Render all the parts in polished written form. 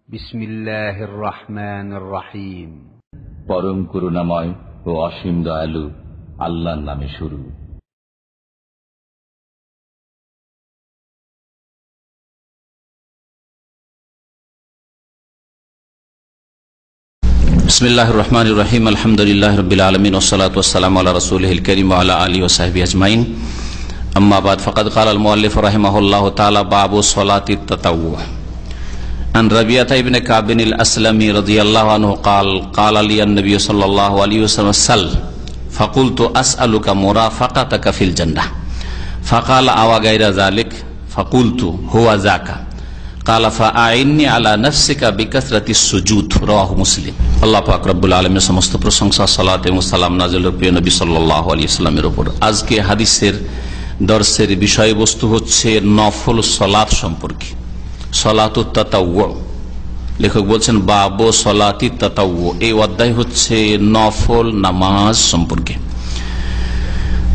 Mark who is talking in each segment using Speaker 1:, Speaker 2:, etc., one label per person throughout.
Speaker 1: বিসমিল্লাহির রহমানির রহিম।
Speaker 2: পরম করুণাময় ও অসীম দয়ালু আল্লাহর নামে শুরু।
Speaker 3: বিসমিল্লাহির রহমানির রহিম। আলহামদুলিল্লাহি রাব্বিল আলামিন ওয়াসসালাতু ওয়াসসালামু আলা রাসূলিহিল কারীম ওয়া আলা আলিহি ওয়া সাহবিহি আজমাইন। আম্মা বাদ, ফাকাদ ক্বালা আল মুআল্লিফ রাহিমাহুল্লাহু তাআলা বাবু সলাতিত তাতাওয়ু। আন রাবিয়াহ ইবনে কাব আল আসলামি রাদিয়াল্লাহু আনহু قال قال لي النبي صلى الله عليه وسلم سل فقلت اسالك مرافقتك في الجنه فقال او غير ذلك فقلت هو ذاك قال فاعني على نفسك بكثرة السجود رواه মুসলিম। আল্লাহ পাক রব্বুল আলামিনের সমস্ত প্রশংসা, সালাত এবং সালাম নাযিল হোক প্রিয় নবী সাল্লাল্লাহু আলাইহি ওয়াসাল্লামের উপর। আজকে হাদিসের দর্শের বিষয়বস্তু হচ্ছে নফল সালাত সম্পর্কে, সলাতুত তাতাওয়ু। লেখক বলছেন বাবু সলাতি তাতাওয়ু, এই অধ্যায় হচ্ছে নফল নামাজ সম্পর্কে।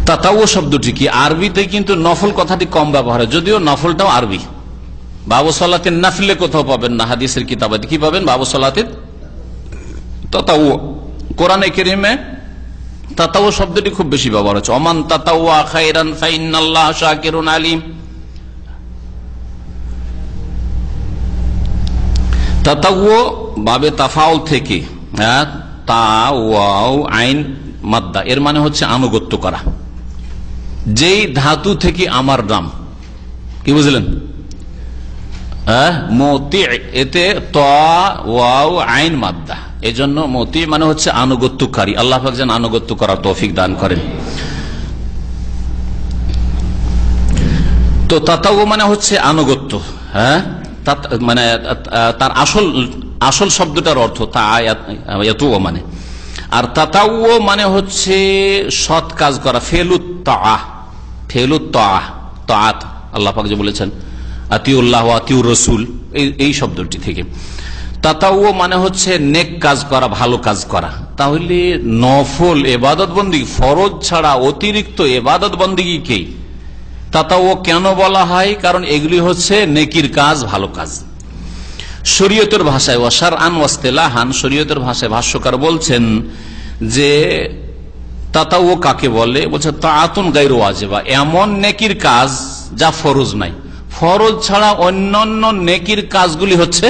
Speaker 3: তাতাওয়ু শব্দটি কি? আরবিতে কিন্তু নফল কথাটি কম ব্যবহার হয়, যদিও নফলটাও আরবি। বাবু সলাতিন নাফিলে কোথাও পাবেন না, হাদিসের কিতাবে কি পাবেন? বাবু সলাতিন তাতাওয়ু। কোরআনে কারীমে তাতাওয়ু শব্দটি খুব বেশি ব্যবহার হচ্ছে। ওমান তাতাওয়া খায়রান ফাইন্নাল্লাহা শাকিরুন আলিম। তাতাওয়ু বাবে তাফাউল থেকে, তা ওয়াও আইন মাদ্দা, এর মানে হচ্ছে আনুগত্য করা। যেই ধাতু থেকে আমার নাম, কি বুঝলেন? মতি, এতে ত ওয়াও আইন মাদ্দা, এজন্য মতি মানে হচ্ছে আনুগত্যকারী। আল্লাহ পাক যেন আনুগত্য করার তৌফিক দান করেন। তো তাতাওয়ু মানে হচ্ছে আনুগত্য, মানে তার আসল শব্দটার অর্থ তাআয়াতু মানে। আর তাতাওয়ু মানে হচ্ছে সৎ কাজ করা, ফেলুত তাআত। আল্লাহ পাক যে বলেছেন আতিউল্লাহ ওয়া আতিউর রাসূল, এই শব্দটি থেকে তাতাওয়ু মানে হচ্ছে নেক কাজ করা, ভালো কাজ করা। তাহলে নফল ইবাদত বন্দেগী, ফরজ ছাড়া অতিরিক্ত ইবাদত বন্দেগীকে তাতাওয়ু কেন বলা হয়? কারণ এগুলি হচ্ছে নেকির কাজ, ভালো কাজ। শরীয়তের ভাষায় ওয়াশারআন ওয়াসতিলাহান, শরীয়তের ভাষায় ভাষ্যকার বলছেন যে তাতাওয়ু কাকে বলে? বলছে তাআতুন গায়রু ওয়াজিবা, এমন নেকির কাজ যা ফরজ নাই। ফরজ ছাড়া অন্যান্য নেকির কাজগুলি হচ্ছে,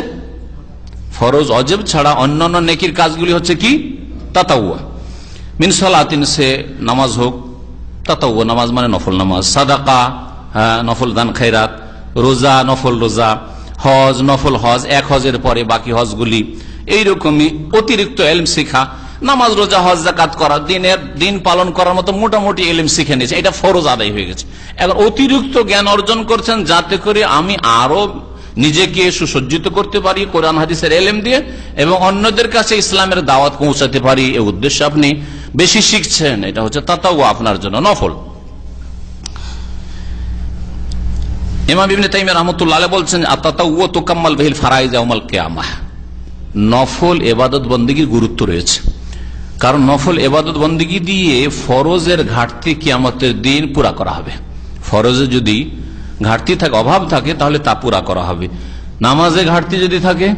Speaker 3: ফরজ ওয়াজিব ছাড়া অন্যান্য নেকির কাজগুলি হচ্ছে কি? তাতাওয়ু। মিন সালাতিন, সে নামাজ হোক, তাতাওয়ু নামাজ মানে নফল নামাজ। সাদাকা, নফল দান খায়রাত। রোজা, নফল রোজা। হজ, নফল হজ, এক হজের পরে বাকি হজগুলি। এইরকমই অতিরিক্ত ইলম শিখা, নামাজ, রোজা, হজ, যাকাত করা, দিন পালন করার মতো মোটামুটি ইলম শিখে নিয়েছে, এটা ফরজ আদায় হয়ে গেছে। এখন অতিরিক্ত জ্ঞান অর্জন করছেন যাতে করে আমি আরো নিজেকে সুসজ্জিত করতে পারি কোরআন হাদিসের ইলম দিয়ে, এবং অন্যদের কাছে ইসলামের দাওয়াত পৌঁছাতে পারি, এই উদ্দেশ্যে আপনি বেশি শিখছেন। এটা হচ্ছে তাতাওয়ু, আপনার জন্য নফল। ইমাম ইবনে তাইমিয়া রাহমাতুল্লাহ আলাইহি বলছেন আত-তাতাওয়ু তুকাম্মাল বিহিল ফারাইজ ইয়াউমাল কিয়ামাহ। নফল ইবাদত বন্দেগীর গুরুত্ব রয়েছে, কারণ নফল ইবাদত বন্দেগী দিয়ে ফরজের ঘাটতি কিয়ামতের দিন পুরা করা হবে। ফরজে যদি ঘাটতি থাকে, অভাব থাকে, তাহলে তা পুরা করা হবে। নামাজে ঘাটতি যদি থাকে,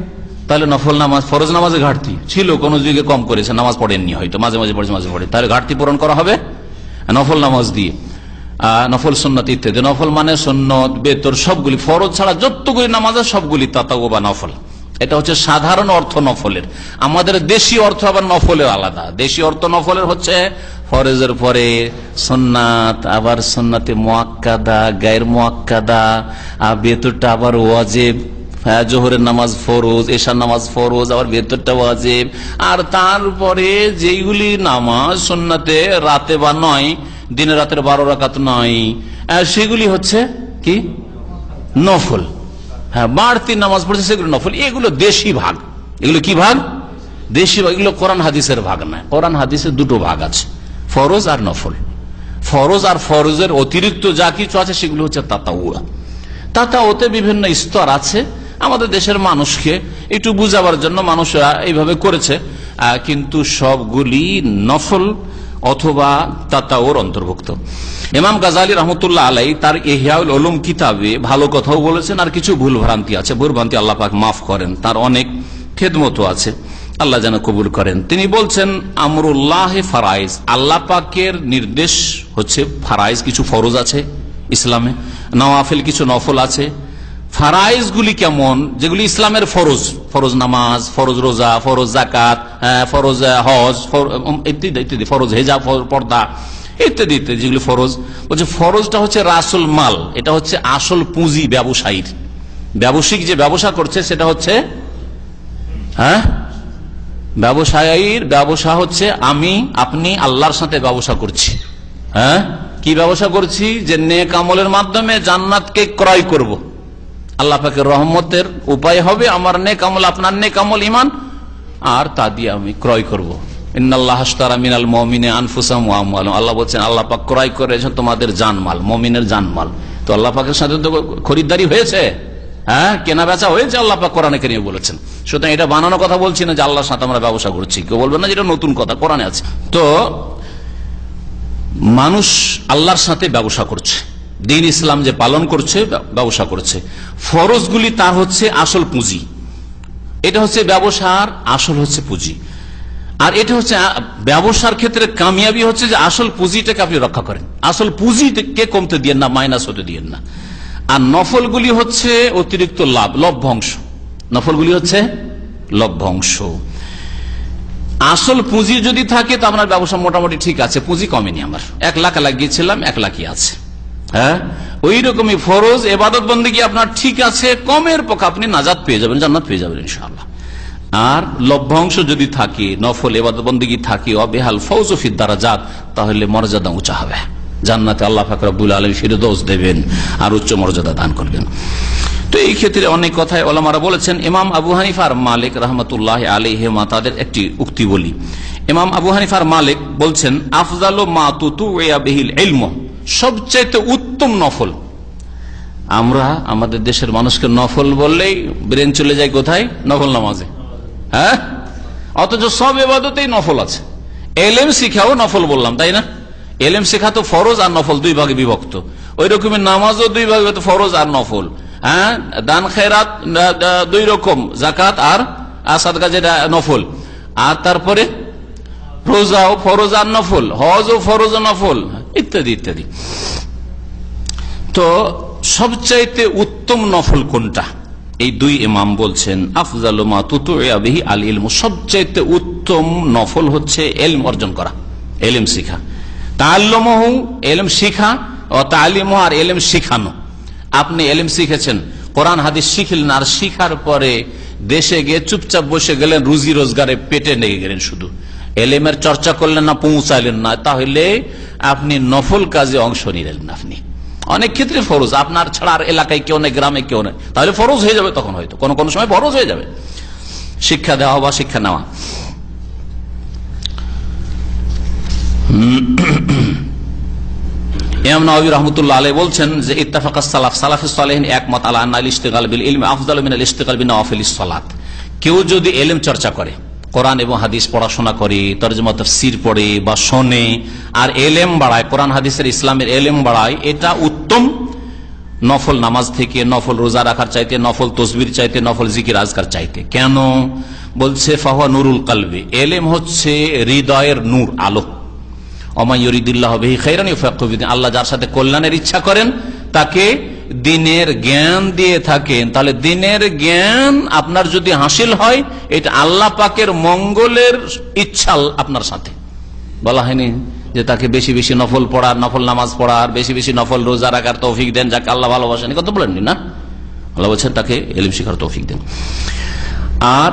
Speaker 3: তাহলে নফল নামাজ, ফরজ নামাজে ঘাটতি ছিল, কোন যুগে কম করেছে, নামাজ পড়েননি হয়তো, মাঝে মাঝে পড়েছে, মাঝে পড়ে, তাহলে ঘাটতি পূরণ করা হবে নফল নামাজ দিয়ে। নফল সুন্নাত ইত্যাদি, নফল মানে সুন্নত, বেতর, সবগুলি, ফরজ ছাড়া যতগুলি নামাজ সবগুলি তাতাওয়ু বা নফল। এটা হচ্ছে সাধারণ অর্থ নফলের। আমাদের দেশি অর্থ আবার নফলের আলাদা। দেশি অর্থ নফলের হচ্ছে ফরজের পরে সুন্নাত, আবার সুন্নাতে মুআক্কাদা, গায়র মুআক্কাদা, আর বেতরটা আবার ওয়াজিব। জোহরের নামাজ ফরজ, এশার নামাজ ফরজ, আবার বেতরটা ওয়াজিব। আর তারপরে যেইগুলি নামাজ সুন্নাতে রাতে বা নয়, দিনে রাতের 12 রাকাত নয়, সেগুলি হচ্ছে কি? নফল। হ্যাঁ, বাড়তি নামাজ পড়ছে সেগুলো নফল। এগুলো দেশি ভাগ। এগুলো কি ভাগ? দেশি ভাগ। এগুলো কোরআন হাদিসের ভাগ নয়। কোরআন হাদিসের দুটো ভাগ আছে, ফরজ আর নফল। ফরজ আর ফরজের অতিরিক্ত যা কিছু আছে সেগুলো হচ্ছে তাতাওয়ু। তাতাওয়ুতে বিভিন্ন স্তর আছে। আমাদের দেশের মানুষকে একটু বুঝাবার জন্য মানুষরা এইভাবে করেছে, কিন্তু সবগুলি নফল। অথবা তাতাওর অন্তর্ভুক্ত। ইমাম গাজালি রহমতুল্লাহ আলাই তার ইহয়াউল উলুম কিতাবে ভালো কথাও বলেছেন, আর কিছু ভুল ভ্রান্তি আছে। ভুল ভ্রান্তি আল্লাহ পাক মাফ করেন, তার অনেক খেদমতও আছে, আল্লাহ যেন কবুল করেন। তিনি বলছেন আমরুল্লাহ ফারাইজ, আল্লাহ পাকের নির্দেশ হচ্ছে ফারাইজ, কিছু ফরজ আছে ইসলামে, নওয়াফিল কিছু নফল আছে। ফারাইজ গুলি কেমন? যেগুলি ইসলামের ফরজ, ফরজ নামাজ, ফরজ রোজা, ফরজ যাকাত, ফরজ হজ ইত্যাদি ইত্যাদি, ফরজ হেজাব, পর্দা ইত্যাদি ইত্যাদি যেগুলি ফরজ। বলছে ফরজটা হচ্ছে রাসুল মাল, এটা হচ্ছে আসল পুঁজি ব্যবসায়ীর, ব্যবসায়িক যে ব্যবসা করছে সেটা হচ্ছে ব্যবসায়ীর ব্যবসা হচ্ছে আমি আপনি আল্লাহর সাথে ব্যবসা করছি। কি ব্যবসা করছি? যে নেক আমলের মাধ্যমে জান্নাতকে ক্রয় করব, আল্লাহ পাকের রহমতের উপায় হবে আমার নেক আমল, আপনার নেক আমল ঈমান, আর তা দিয়ে আমি ক্রয় করব। ইন্নাল্লাহ আশতারা মিনাল মুমিনিনা আনফুসাহুম ওয়া আমওয়ালাহুম, আল্লাহ বলেছেন আল্লাহ পাক ক্রয় করেছেন তোমাদের জানমাল, মুমিনের জানমাল। তো আল্লাহ পাকের সাথে তো খরিদ্দারি হয়েছে, কেনা বেচা হয়েছে, আল্লাহ পাক কোরআনে কারিমে বলেছেন। সুতরাং এটা বানানো কথা বলছি না যে আল্লাহর সাথে আমরা ব্যবসা করছি, কেউ বলবেন না যেটা নতুন কথা, কোরআনে আছে। তো মানুষ আল্লাহর সাথে ব্যবসা করছে, দিন ইসলাম যে পালন করছে ব্যবসা করছে। ফরজগুলি তার হচ্ছে আসল পুঁজি, এটা হচ্ছে ব্যবসার আসল হচ্ছে পুঁজি। আর এটা হচ্ছে ব্যবসার ক্ষেত্রে কামিয়াবি হচ্ছে যে আসল পুঁজিটাকে আপনি রক্ষা করেন, আসল পুঁজিকে কমতে দিয়েন না, মাইনাস হতে দিয়েন না। আর নফলগুলি হচ্ছে অতিরিক্ত লাভ, লভ্যাংশ, নফলগুলি হচ্ছে লভ্যাংশ। আসল পুঁজি যদি থাকে তো আপনার ব্যবসা মোটামুটি ঠিক আছে, পুঁজি কমেনি, আমার 1 লাখ লাগিয়েছিলাম 1 লাখই আছে। ওই রকমই ফরজ ইবাদত বন্দেগী আপনার ঠিক আছে, কমের পক্ষে আপনি নাজাত পেয়ে যাবেন, জান্নাত পেয়ে যাবেন ইনশাআল্লাহ। আর লভ্যাংশ যদি থাকে, নফল ইবাদত বন্দেগী থাকে, অবেহাল ফৌজু ফিদ দারাজাত, তাহলে মর্যাদা উঁচা হবে জান্নাতে, আল্লাহ পাক রব্বুল আলামিন ফিরদৌস দেবেন আর উচ্চ মর্যাদা দান করবেন। তো এই ক্ষেত্রে অনেক কথাই ওলামারা বলেছেন। ইমাম আবু হানিফা আর মালিক রহমতুল্লাহ আলাইহিমা তাদের একটি উক্তি বলি। ইমাম আবু হানিফা আর মালিক বলছেন আফজালু মা তুতুইয়া বিহিল ইলম, সবচেয়ে উত্তম নফল। আমরা আমাদের দেশের মানুষকে নফল বললেই ব্রেন চলে যায় কোথায়? নফল নামাজে। অথচ সব ইবাদতেই নফল আছে। এলেম শিখাও নফল বললাম, তাই না? এলেম শেখা তো ফরজ আর নফল 2 ভাগে বিভক্ত। ওই রকমের নামাজও 2 ভাগে, ফরজ আর নফল। দান খেরাত 2 রকম, যাকাত আর সাদকা যেটা নফল। আর তারপরে রোজাও ফরজ আর নফল, হজও ফরজ ও নফল, ইত্যাদি ইত্যাদি। তো সবচাইতে উত্তম নফল কোনটা? এই 2 ইমাম বলছেন আফজালু মা তুতুইয়া বিহি আল ইলম, সবচাইতে উত্তম নফল হচ্ছে ইলম অর্জন করা, ইলম শিখা। তাআল্লুমুহু, ইলম শিখা, ও তালিমুহু, আর ইলম শিখানো। আপনি ইলম শিখেছেন, কোরআন হাদিস শিখলেন, আর শিখার পরে দেশে গিয়ে চুপচাপ বসে গেলেন, রুজি রোজগারে পেটে লেগে গেলেন, শুধু ইলমের চর্চা করলেন না, পৌঁছাইলেন না, তাহলে আপনি নফল কাজে অংশ নিলেন না। আপনি অনেক ক্ষেত্রে ফরজ, আপনার ছাড়া আর এলাকায় কেউ নেই, গ্রামে কেউ নেই, তাহলে ফরজ হয়ে যাবে, তখন হয়তো কোন কোন সময় ফরজ হয়ে যাবে শিক্ষা দেওয়া বা শিক্ষা নেওয়া। ইমাম নাওয়াবী রাহমাতুল্লাহ আলাইহি বলছেন যে ইত্তাফাকাস সালাফ, সালাফুস সালেহিন একমত আলা আন্নাল ইশতিগাল বিল ইলমি আফদালু মিনাল ইশতিগাল বিনওয়াফিলিস সালাত। কেউ যদি ইলম চর্চা করে, কোরআন এবং হাদিস পড়াশোনা করে, তরজমা তাফসীর পড়ে বা শোনে, আর ইলম বাড়ায়, কোরআন হাদিসের ইসলামের ইলম বাড়ায়, এটা উত্তম নফল নামাজ থেকে, নফল রোজা রাখার চাইতে, নফল তসবির চাইতে, নফল জিকির আজকার চাইতে। কেন? বলছে ফাহুয়া নুরুল কলবি, ইলম হচ্ছে হৃদয়ের নূর, আলো। ওমা ইউরিদুল্লাহু বিহি খাইরান ইউফাক্কিহু ফিদ্দীন, আল্লাহ যার সাথে কল্যাণের ইচ্ছা করেন তাকে দিনের জ্ঞান দিয়ে থাকেন। তাহলে দিনের জ্ঞান আপনার যদি হাসিল হয়, এটা আল্লাহ পাকের মঙ্গলের ইচ্ছা আপনার সাথে। বলা হয়নি যে তাকে বেশি বেশি নফল পড়ার, নফল নামাজ পড়ার, বেশি বেশি নফল রোজা রাখার তৌফিক দেন, যাকে আল্লাহ ভালোবাসেন, কথা বলেননি না? আল্লাহ বলছেন তাকে ইলম শিখার তৌফিক দেন। আর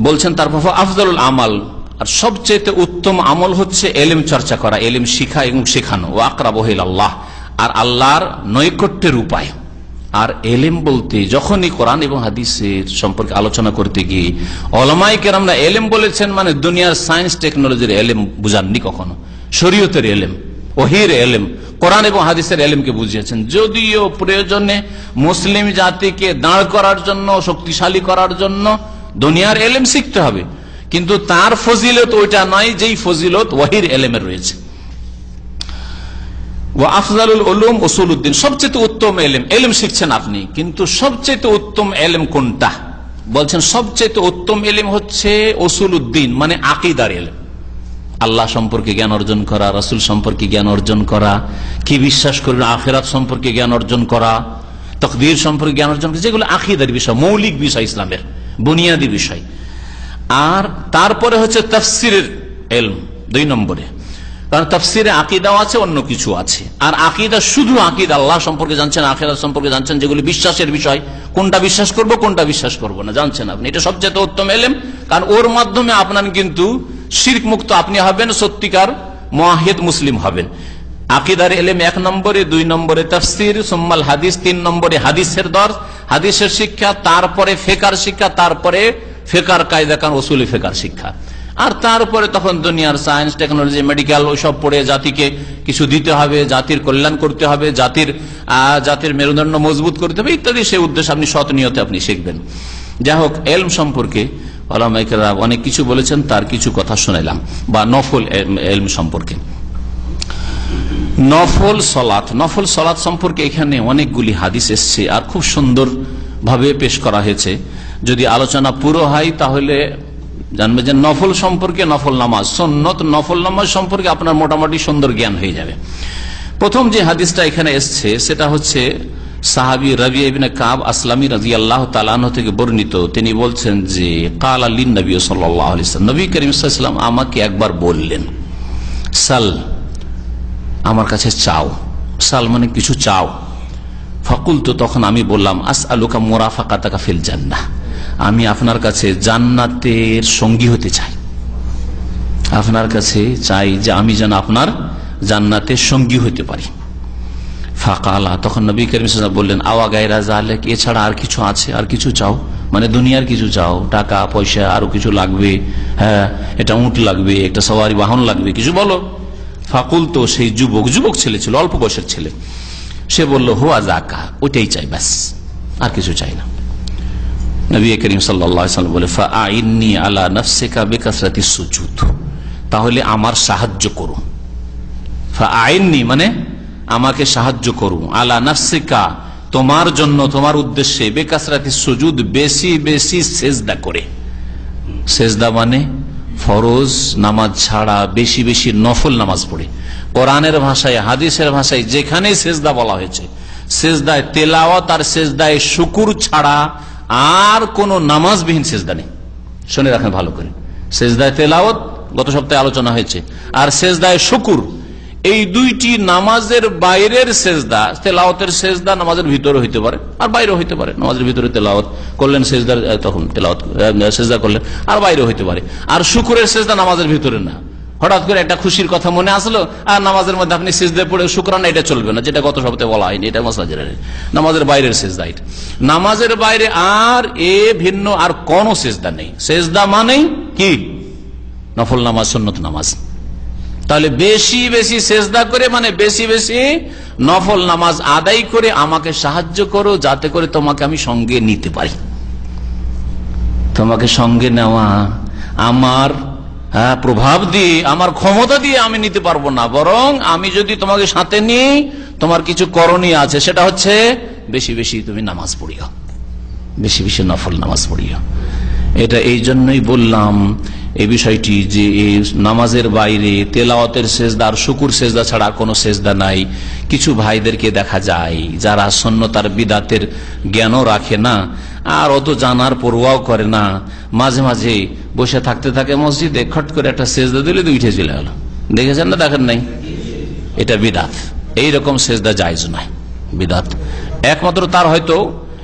Speaker 3: বলছেন তারপর আফজালুল আমাল, আর সবচেয়ে উত্তম আমল হচ্ছে ইলম চর্চা করা, ইলম শিখা এবং শেখানো। ওয়া আকরাবু ইলাল্লাহ, আর আল্লাহর নৈকট্যের উপায়। আর ইলম বলতে যখনই কোরআন এবং হাদিসের সম্পর্কে আলোচনা করতে গিয়ে উলামায়ে কেরামরা ইলম বলেছেন মানে দুনিয়ার সায়েন্স টেকনোলজির ইলম বুঝাননি কখনো, শরীয়তের ইলম, ওহীর ইলম, কোরআন এবং হাদিসের ইলমকে বুঝিয়েছেন। যদিও প্রয়োজনে মুসলিম জাতিকে দাঁড় করার জন্য, শক্তিশালী করার জন্য দুনিয়ার ইলম শিখতে হবে, কিন্তু তার ফজিলত ওইটা নয় যেই ফজিলত ওয়াহির এলেমের রয়েছে। ওয়া আফজালুল উলুম উসুলুদ্দিন, সবচেয়ে উত্তম এলেম, এলেম শিখছেন আপনি, কিন্তু সবচেয়ে উত্তম এলেম কোনটা? বলছেন সবচেয়ে উত্তম এলেম হচ্ছে উসুলুদ্দিন, মানে আকীদার এলেম। আল্লাহ সম্পর্কে জ্ঞান অর্জন করা, রাসূল সম্পর্কে জ্ঞান অর্জন করা, কি বিশ্বাস করবেন আখিরাত সম্পর্কে জ্ঞান অর্জন করা, তাকদীর সম্পর্কে জ্ঞান অর্জন করা, যেগুলো আকীদার বিষয়, মৌলিক বিষয়, ইসলামের বুনিয়াদী বিষয়। আর তারপরে হচ্ছে তাফসীরের ইলম 2 নম্বরে, কারণ তাফসীরে আকীদাও আছে, অন্য কিছু আছে। আর আকীদা শুধু আকীদা, আল্লাহ সম্পর্কে জানছেন, আখিরাত সম্পর্কে জানছেন, যেগুলি বিশ্বাসের বিষয়, কোনটা বিশ্বাস করব কোনটা বিশ্বাস করব না জানছেন আপনি, এটা সবচেয়ে উত্তম ইলম। কারণ ওর মাধ্যমে আপনার কিন্তু শিরক মুক্ত আপনি হবেন, সত্যিকার মুওয়াহহিদ মুসলিম হবেন। আকীদার ইলম 1 নম্বরে, 2 নম্বরে তাফসীর, সুম্মাল হাদিস, 3 নম্বরে হাদিসের দর্স, হাদিসের শিক্ষা, তারপরে ফিকহের শিক্ষা, তারপরে ফিকহের কায়দা কানুন, উসুল ফিকহের শিক্ষা। আর তারপরে তখন দুনিয়ার সায়েন্স, টেকনোলজি, মেডিকেল ওইসব পড়ে জাতিকে কিছু দিতে হবে, জাতির কল্যাণ করতে হবে, জাতির মেরুদণ্ড মজবুত করতে হবে ইত্যাদি। সেই উদ্দেশ্যে আপনি সৎ নিয়তে আপনি শিখবেন। যাই হোক, ইলম সম্পর্কে উলামায়ে কেরাম অনেক কিছু বলেছেন, তার কিছু কথা শোনাইলাম। বা নফল ইলম সম্পর্কে, নফল সলাত সম্পর্কে এখানে অনেকগুলি হাদিস এসছে আর খুব সুন্দর ভাবে পেশ করা হয়েছে। যদি আলোচনা পুরো হয় তাহলে জানবে যে নফল সম্পর্কে, নফল নামাজ, সুন্নত নফল নামাজ সম্পর্কে আপনার মোটামুটি সুন্দর জ্ঞান হয়ে যাবে। প্রথম যে হাদিসটা এখানে এসছে সেটা হচ্ছে সাহাবী রাবিয়া ইবনে কাব আসলামী রাদিয়াল্লাহু তাআলা আনহু থেকে বর্ণিত। তিনি বলছেন যে কাল লিন নবী সাল্লাল্লাহু আলাইহি ওয়াসাল্লাম, নবী করিম সাল্লাল্লাহু আলাইহি ওয়াসাল্লাম আমাকে একবার বললেন, সাল, আমার কাছে চাও, সাল মানে কিছু চাও। ফাকুলতু, তখন আমি বললাম, আসআলুকা মুরাফাকাতাকা ফিল জান্নাহ, আমি আপনার কাছে জান্নাতের সঙ্গী হতে চাই, আপনার কাছে চাই যে আমি যেন আপনার জান্নাতের সঙ্গী হতে পারি। ফাকালা, তখন নবী করিম সাল্লাল্লাহু আলাইহি ওয়াসাল্লাম বললেন, আওয়া গায়রা যালিক, এছাড়া আর কিছু আছে? আর কিছু চাও মানে দুনিয়ার কিছু চাও, টাকা পয়সা আরো কিছু লাগবে, হ্যাঁ এটা উট লাগবে, একটা সওয়ারি বাহন লাগবে, কিছু বলো। ফাকুল, তো সেই যুবক ছেলে ছিল, অল্প বয়সের ছেলে, সে বলল, হুয়া যাকা, ওইটাই চাই, ব্যাস আর কিছু চাই না। নবী করিম সাল্লাল্লাহু আলাইহি ওয়াসাল্লাম বলে, ফাআইন্নি আলা নাফসিকা বিকাসরাতিস সুজুদ, তাহলে আমার সাহায্য করো। ফাআইন্নি মানে আমাকে সাহায্য করো, আলা নাফসিকা তোমার জন্য, তোমার উদ্দেশ্যে, বিকাসরাতিস সুজুদ বেশি বেশি সেজদা করে। সেজদা মানে ফরজ নামাজ ছাড়া বেশি বেশি নফল নামাজ পড়ে। কোরআনের ভাষায়, হাদিসের ভাষায় যেখানে সেজদা বলা হয়েছে, সেজদায় তেলাওয়াত আর সেজদায় শুকুর ছাড়া আর কোন নামাজবিহীন সেজদা নেই। শুনে রাখেন ভালো করে, সেজদায় তেলাওয়াত গত সপ্তাহে আলোচনা হয়েছে, আর সেজদায় শুকুর, এই দুইটি নামাজের বাইরের সেজদা। তেলাওয়াতের সেজদা নামাজের ভিতরে হইতে পারে আর বাইরে হইতে পারে, নামাজের ভিতরে তেলাওয়াত করলেন, সেজদার তখন তেলাওয়াত সেজদা করলেন, আর বাইরে হইতে পারে। আর শুকুরের সেজদা নামাজের ভিতরে না, হঠাৎ করে একটা খুশির কথা মনে আসলো আর নামাজের মধ্যে আপনি সেজদায় পড়ে শুকরানা, এটা চলবে না, যেটা গত সপ্তাহে বলা হয়নি, এটা মাসাজের নামাজের বাইরের সেজদা। এটা নামাজের বাইরে আর ভিন্ন আর কোন সেজদা নেই। সেজদা মানেই কি? নফল নামাজ, সুন্নত নামাজ। তাহলে বেশি বেশি সেজদা করে মানে বেশি বেশি নফল নামাজ আদায় করে আমাকে সাহায্য করো, যাতে করে তোমাকে আমি সঙ্গে নিতে পারি। তোমাকে সঙ্গে নেওয়া আমার প্রভাব দিয়ে, আমার ক্ষমতা দিয়ে আমি নিতে পারবো না, বরং আমি যদি তোমাকে সাথে নিই, তোমার কিছু করণীয় আছে, সেটা হচ্ছে বেশি বেশি তুমি নামাজ পড়িও, বেশি বেশি নফল নামাজ পড়িও। এটা এই জন্যই বললাম এই বিষয়টি যে নামাজের বাইরে তেলাওয়াতের সেজদা আর শুকুর সেজদা ছাড়া কোনো সেজদা নাই। কিছু ভাইদেরকে দেখা যায় যারা সুন্নতার বিদাতের জ্ঞানও রাখে না আর অত জানার পরোয়াও করে না, মাঝে মাঝে বসে থাকতে থাকে মসজিদে, খট করে একটা সেজদা দিলে উঠে চলে গেল। দেখেছেন না? দেখেন নাই? এটা বিদাত। এইরকম সেজদা জায়েজ নয়, বিদাত। একমাত্র তার হয়তো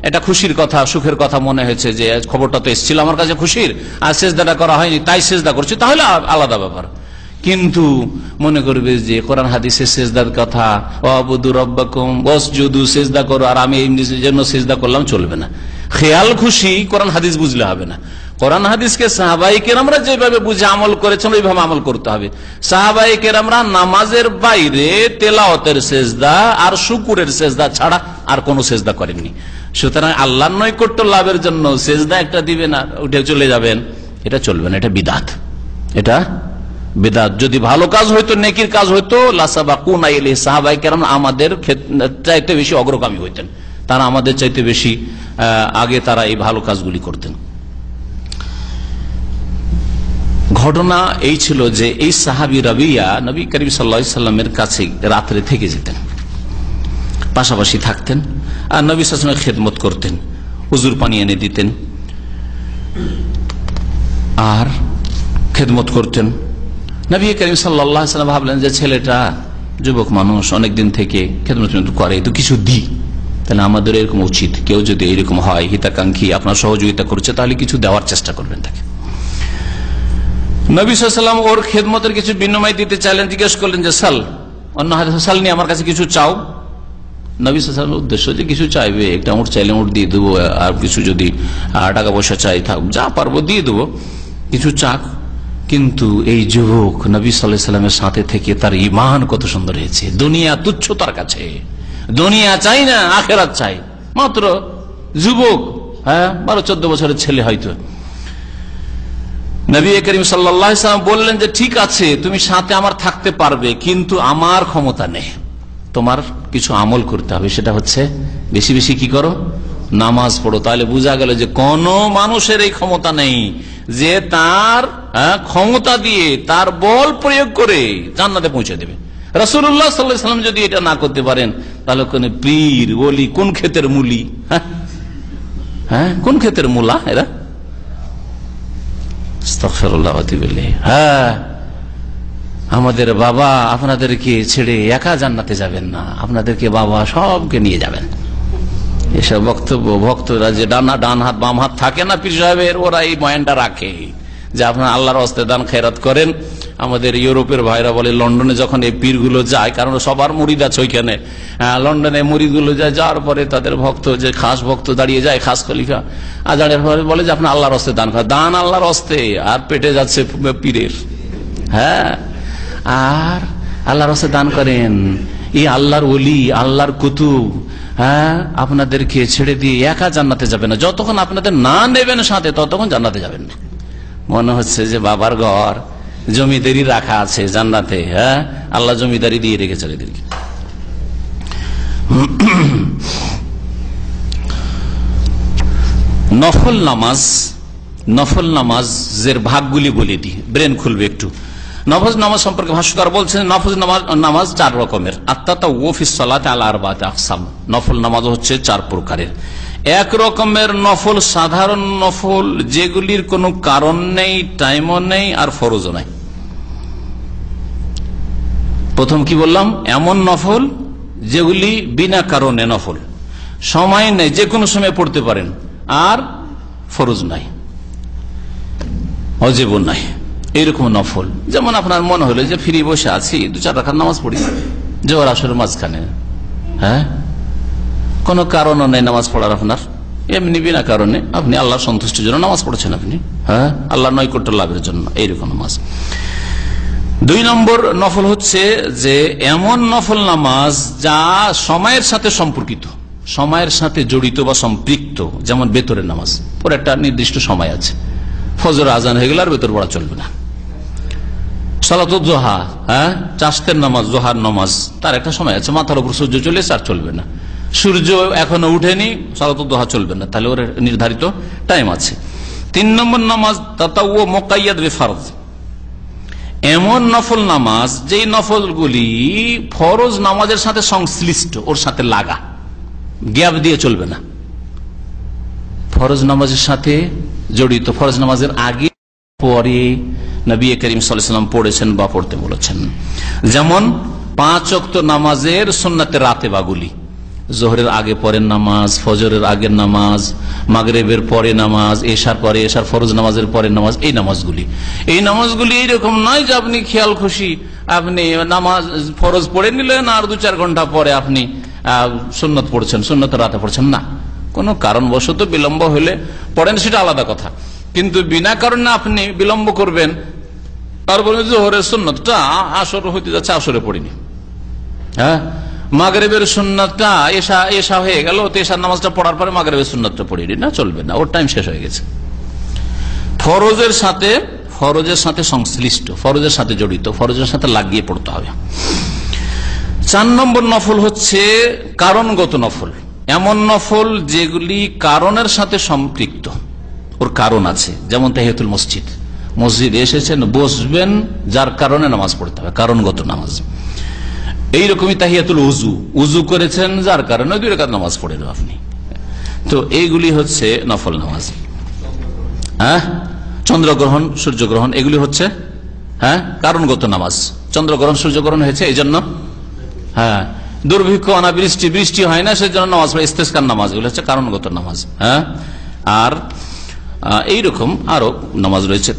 Speaker 3: এটা খুশির কথা, সুখের কথা মনে হয়েছে যে খবরটা তো এসেছিল আমার কাছে খুশির, আর সেজদাটা করা হয়নি তাই সেজদা করছি, তাহলে আলাদা ব্যাপার। কিন্তু মনে করবে যে কোরআন হাদিসের সেজদার কথা, ওয়াবুদু রাব্বাকুম ওয়াসজুদু, সেজদা করো, আর আমি এই জন্য সেজদা করলাম, চলবে না। খেয়াল খুশি কোরআন হাদিস বুঝলে হবে না। কোরআন হাদিসকে সাহাবায়ে কেরামরা যেভাবে বুঝে আমল করেছেন ওইভাবে আমল করতে হবে। সাহাবায়ে কেরামরা নামাজের বাইরে তেলাওয়াতের সেজদা আর শুকুরের সেজদা ছাড়া আর কোনো সেজদা করেননি। সুতরাং আল্লাহর নৈকট্য লাভের জন্য সেজদা একটা দিবেন আর উঠে চলে যাবেন, এটা চলবে না, এটা বিদআত, এটা বিদআত। যদি ভালো কাজ হইতো, নেকির কাজ হইতো, লাসাবাকুনা ইলাইহি, সাহাবায়ে কেরাম আমাদের চাইতে বেশি অগ্রগামী হইতেন, তারা আমাদের চাইতে বেশি আগে তারা এই ভালো কাজগুলি করতেন। ঘটনা এই ছিল যে এই সাহাবী রাবিয়া নবী করিম সাল্লাল্লাহু আলাইহি সাল্লামের কাছে রাত্রে থেকে যেতেন, পাশাপাশি থাকতেন, আর নবী সাল্লাল্লাহু আলাইহি ওয়াসাল্লামের খেদমত করতেন, হুজুর পানি এনে দিতেন আর খেদমত করতেন। নবী করিম সাল্লাল্লাহু আলাইহি ওয়াসাল্লাম ভাবলেন যে ছেলেটা যুবক মানুষ, অনেকদিন থেকে খেদমত করে, তো কিছু দিই, তাহলে আমাদের এরকম উচিত, কেউ যদি এরকম হয় হিতাকাঙ্ক্ষী, আপনার সহযোগিতা করছে, তাহলে কিছু দেওয়ার চেষ্টা করবেন তাকে। নবী সাল্লাল্লাহু আলাইহি ওয়াসাল্লাম ওর খেদমতের কিছু বিনিময় দিতে চাইলেন, জিজ্ঞেস করলেন যে সাল, অন্য হাদিসে সাল নিয়ে আমার কাছে কিছু চাও। নবী সাল্লাল্লাহু আলাইহি ওয়াসাল্লামের উদ্দেশ্য যে কিছু চাইবে, একটা উট চাইলে উট দিয়ে দেবো, আর কিছু যদি টাকা পয়সা চাই থাক, যা পারবো দিয়ে দেবো, কিছু চাক। কিন্তু এই যুবক নবী সাল্লাল্লাহু আলাইহি ওয়াসাল্লামের সাথে থেকে তার ঈমান কত সুন্দর হয়েছে। দুনিয়া তুচ্ছ তার কাছে, দুনিয়া চাই না, আখিরাত চাই। মাত্র যুবক, 12-14 বছরের ছেলে হয়তো। নবী করিম সাল্লাল্লাহু আলাইহি ওয়াসাল্লাম বললেন যে ঠিক আছে, তুমি সাথে আমার থাকতে পারবে, কিন্তু আমার ক্ষমতা নেই, তোমার কিছু আমল করতে হবে, সেটা হচ্ছে বেশি বেশি কি করো, নামাজ পড়ো। তাহলে বোঝা গেল যে কোন মানুষের এই ক্ষমতা নেই যে তার ক্ষমতা দিয়ে, তার বল প্রয়োগ করে জান্নাতে পৌঁছে দেবে। রাসূলুল্লাহ সাল্লাল্লাহু আলাইহি ওয়াসাল্লাম যদি এটা না করতে পারেন, তাহলে কোন পীর ওলি, কোন ক্ষেতের মুলি, কোন ক্ষেতের মুলা এরা, আস্তাগফিরুল্লাহ ওয়া আতুবু ইলাইহি। আমাদের বাবা আপনাদেরকে ছেড়ে একা জান্নাতে যাবেন না, আপনাদেরকে বাবা সবকে নিয়ে যাবেন। এসব বক্তব্য ভক্তরা যে ডান হাত বাম হাত থাকে না পীর সাহেবের, ওরা এই বয়ানটা রাখে যে আপনার আল্লাহর হস্তে দান খেরাত করেন। আমাদের ইউরোপের ভাইরা বলে লন্ডনে যখন এই পীরগুলো যায়, কারণ সবার মুরিদ আছে ওইখানে, লন্ডনে মুরিদগুলো যায়, যাওয়ার পরে তাদের ভক্ত যে খাস ভক্ত দাঁড়িয়ে যায়, খাস খলিফা, আর দাঁড়িয়ে পরে বলে যে আপনার আল্লাহর হস্তে দান করেন, দান আল্লাহর হস্তে, আর পেটে যাচ্ছে পীরের। আর আল্লাহর হস্তে দান করেন, এই আল্লাহর ওলি, আল্লাহর কুতুব আপনাদেরকে ছেড়ে দিয়ে একা জান্নাতে যাবে না, যতক্ষণ আপনাদের না নেবেন সাথে ততক্ষণ জান্নাতে যাবেন না। মনে হচ্ছে যে বাবার ঘর জমিদারি রাখা আছে জান্নাতে, আল্লাহ জমিদারি দিয়ে রেখেছে এদেরকে। নফল নামাজের ভাগগুলি বলে দিই, ব্রেন খুলবে একটু। নফল নামাজ সম্পর্কে ভাষ্যকার বলছেন নফল নামাজ 4 রকমের। আত্তাতাওয়্যু ফিস সালাতি আলা 4 আকসাম। নফল নামাজ হচ্ছে 4 প্রকারের। এক রকমের নফল সাধারণ নফল, যেগুলির কোনো কারণ নেই, টাইমও নেই, আর ফরজও নাই। প্রথম কি বললাম, এমন নফল যেগুলি বিনা কারণে নফল, সময় নেই, যে কোনো সময় পড়তে পারেন, আর ফরজ নাই, ওয়াজিবও নাই, এইরকম নফল। যেমন আপনার মনে হলো যে ফ্রি বসে আছি, 2-4 রাকাত নামাজ পড়ি জোহর আসরের মাঝখানে, কোনো কারণও নেই নামাজ পড়ার, আপনার এমনি বিনা কারণে আপনি আল্লাহর সন্তুষ্টির জন্য নামাজ পড়ছেন, আপনি আল্লাহর নৈকট্য লাভের জন্য, এইরকম নামাজ। 2 নম্বর নফল হচ্ছে যে এমন নফল নামাজ যা সময়ের সাথে সম্পর্কিত, সময়ের সাথে জড়িত বা সম্পৃক্ত, যেমন বেতরের নামাজ, ওর একটা নির্দিষ্ট সময় আছে, ফজর আজান হয়ে গেলে আর বেতর পড়া চলবে না। সালাতুল জোহা, চাষতের নামাজ, জোহার নামাজ, তার একটা সময় আছে, মাথার উপর সূর্য চলে এসে আর চলবে না, সূর্য এখনো উঠেনি, সালাতুল জোহা চলবে না, তাহলে ওর নির্ধারিত টাইম আছে। 3 নম্বর নামাজ তাতাওয়্যু মুকাইয়াদ বিফরজ, এমন নফল নামাজ যেই নফলগুলি ফরজ নামাজের সাথে সংশ্লিষ্ট, ওর সাথে লাগা, গ্যাপ দিয়ে চলবে না, ফরজ নামাজের সাথে জড়িত, ফরজ নামাজের আগে পরে নবী করিম সাল্লাল্লাহু আলাইহি ওয়াসাল্লাম পড়েছেন বা পড়তে বলেছেন। যেমন 5 ওয়াক্ত নামাজের সুন্নাতে রাতেবাগুলি, জোহরের আগে পরের নামাজ, ফজরের আগের নামাজ, মাগরিবের পরে নামাজ, এশার পরে এশার, ফরজ নামাজের পরে নামাজ, এই নামাজগুলি এইরকম নয় যে আপনি খেয়াল খুশি আপনি নামাজ ফরজ পড়ে নিলেন আর 2-4 ঘন্টা পরে আপনি সুন্নত পড়ছেন, সুন্নতের রাতে পড়ছেন না। কোনো কারণবশত বিলম্ব হলে পড়েন, সেটা আলাদা কথা, কিন্তু বিনা কারণে আপনি বিলম্ব করবেন, তারপরে জোহরের সুন্নতটা আসর হইতে যাচ্ছে, আসরে পড়িনি, মাগরিবের সুন্নতটা এশা হয়ে গেল, তো এশার নামাজটা পড়ার পরে মাগরিবের সুন্নতটা পড়িনি, না, চলবে না, ওর টাইম শেষ হয়ে গেছে। ফরজের সাথে সংশ্লিষ্ট, ফরজের সাথে জড়িত, ফরজের সাথে লাগিয়ে পড়তে হবে। 4 নম্বর নফল হচ্ছে কারণগত নফল, এমন নফল যেগুলি কারণের সাথে সম্পৃক্ত, ওর কারণ আছে। যেমন তাহিয়াতুল মসজিদ, মসজিদে এসেছেন, বসবেন, যার কারণে নামাজ পড়তে হবে, কারণগত নামাজ। এইরকমই তাহিয়াতুল উজু করেছেন, যার কারণে 2 রাকাত নামাজ পড়েন আপনি। তো এইগুলি হচ্ছে নফল নামাজ। হ্যাঁ, চন্দ্রগ্রহণ, সূর্যগ্রহণ, এগুলি হচ্ছে কারণগত নামাজ। চন্দ্রগ্রহণ, সূর্যগ্রহণ হয়েছে এই জন্য, দুর্ভিক্ষ, অনাবৃষ্টি, বৃষ্টি হয় না, সেজন্য নামাজ পড়ে, ইস্তেসকার নামাজ, এগুলো হচ্ছে কারণগত নামাজ। আর এইরকম আরো নামাজ রয়েছে।